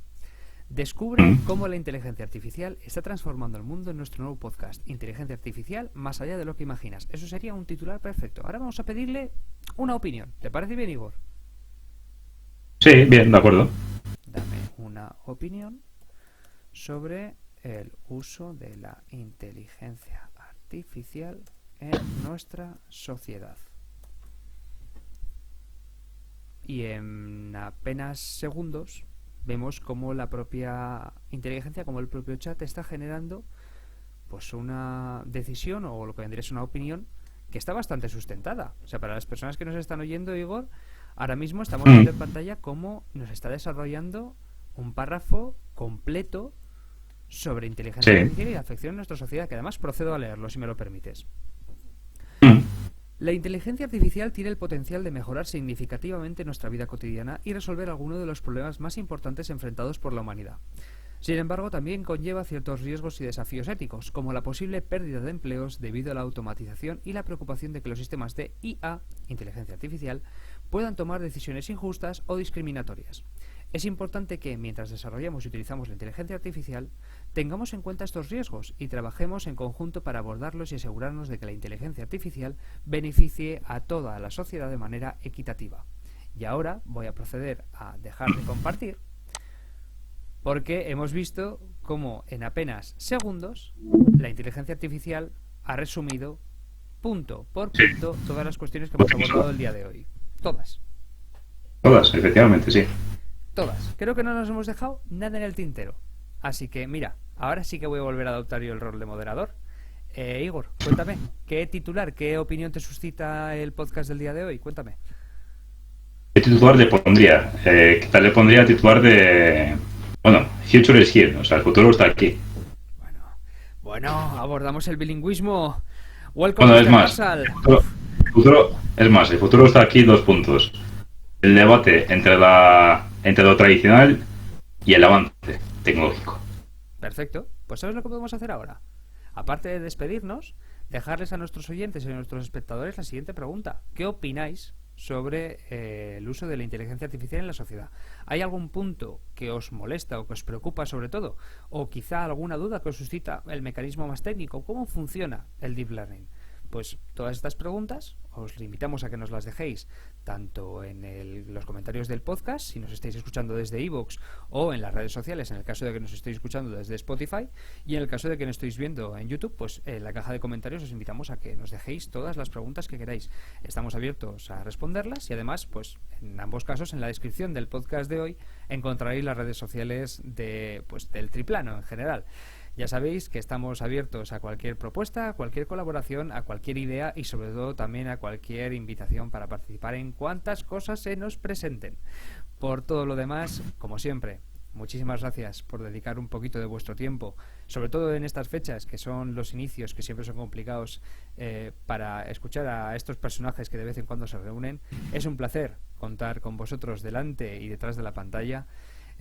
Descubre cómo la inteligencia artificial está transformando el mundo en nuestro nuevo podcast. Inteligencia artificial más allá de lo que imaginas. Eso sería un titular perfecto. Ahora vamos a pedirle una opinión. ¿Te parece bien, Igor? Sí, bien, de acuerdo. Dame una opinión sobre el uso de la inteligencia artificial en nuestra sociedad. Y en apenas segundos vemos cómo la propia inteligencia, como el propio chat, está generando pues una decisión, o lo que vendría es una opinión, que está bastante sustentada. O sea, para las personas que nos están oyendo, Igor, ahora mismo estamos viendo en pantalla cómo nos está desarrollando un párrafo completo sobre inteligencia artificial y la afección en nuestra sociedad, que además procedo a leerlo, si me lo permites. La inteligencia artificial tiene el potencial de mejorar significativamente nuestra vida cotidiana y resolver algunos de los problemas más importantes enfrentados por la humanidad. Sin embargo, también conlleva ciertos riesgos y desafíos éticos, como la posible pérdida de empleos debido a la automatización y la preocupación de que los sistemas de IA, inteligencia artificial, puedan tomar decisiones injustas o discriminatorias. Es importante que, mientras desarrollamos y utilizamos la inteligencia artificial, tengamos en cuenta estos riesgos y trabajemos en conjunto para abordarlos y asegurarnos de que la inteligencia artificial beneficie a toda la sociedad de manera equitativa. Y ahora voy a proceder a dejar de compartir, porque hemos visto cómo en apenas segundos la inteligencia artificial ha resumido punto por punto todas las cuestiones que hemos abordado el día de hoy. Todas. Todas, efectivamente, sí. Todas. Creo que no nos hemos dejado nada en el tintero. Así que, mira, ahora sí que voy a volver a adoptar yo el rol de moderador. Igor, cuéntame, ¿qué titular, qué opinión te suscita el podcast del día de hoy? Cuéntame. ¿Qué titular le pondría? ¿Qué tal le pondría titular de... Bueno, Future is here, o sea, el futuro está aquí. Bueno, abordamos el bilingüismo. Welcome, Bueno, es Mr. más, Marshall. el futuro está aquí, 2 puntos. El debate entre lo tradicional y el avance tecnológico. Perfecto. Pues ¿sabes lo que podemos hacer ahora? Aparte de despedirnos, dejarles a nuestros oyentes y a nuestros espectadores la siguiente pregunta. ¿Qué opináis sobre el uso de la inteligencia artificial en la sociedad? ¿Hay algún punto que os molesta o que os preocupa sobre todo? ¿O quizá alguna duda que os suscita el mecanismo más técnico? ¿Cómo funciona el Deep Learning? Pues todas estas preguntas os invitamos a que nos las dejéis tanto en los comentarios del podcast, si nos estáis escuchando desde iVoox, o en las redes sociales, en el caso de que nos estéis escuchando desde Spotify, y en el caso de que nos estéis viendo en YouTube, pues en la caja de comentarios os invitamos a que nos dejéis todas las preguntas que queráis. Estamos abiertos a responderlas y además, pues en ambos casos, en la descripción del podcast de hoy encontraréis las redes sociales del Triplano en general. Ya sabéis que estamos abiertos a cualquier propuesta, a cualquier colaboración, a cualquier idea y sobre todo también a cualquier invitación para participar en cuantas cosas se nos presenten. Por todo lo demás, como siempre, muchísimas gracias por dedicar un poquito de vuestro tiempo, sobre todo en estas fechas que son los inicios, que siempre son complicados, para escuchar a estos personajes que de vez en cuando se reúnen. Es un placer contar con vosotros delante y detrás de la pantalla.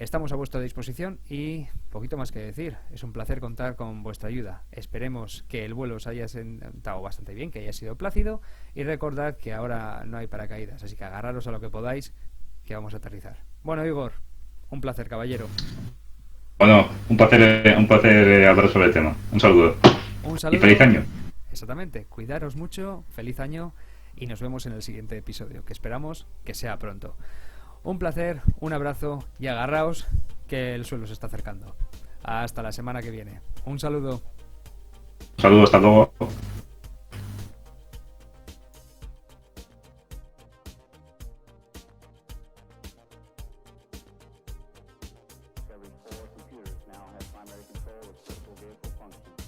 Estamos a vuestra disposición y poquito más que decir. Es un placer contar con vuestra ayuda. Esperemos que el vuelo os haya sentado bastante bien, que haya sido plácido, y recordad que ahora no hay paracaídas, así que agarraros a lo que podáis, que vamos a aterrizar. Bueno, Igor, un placer, caballero. Bueno, un placer hablar sobre el tema. Un saludo. Un saludo. Y feliz año. Exactamente. Cuidaros mucho, feliz año y nos vemos en el siguiente episodio, que esperamos que sea pronto. Un placer, un abrazo y agarraos que el suelo se está acercando. Hasta la semana que viene. Un saludo. Un saludo, hasta luego. Discovery's 4 computers now have primary control of critical vehicle functions.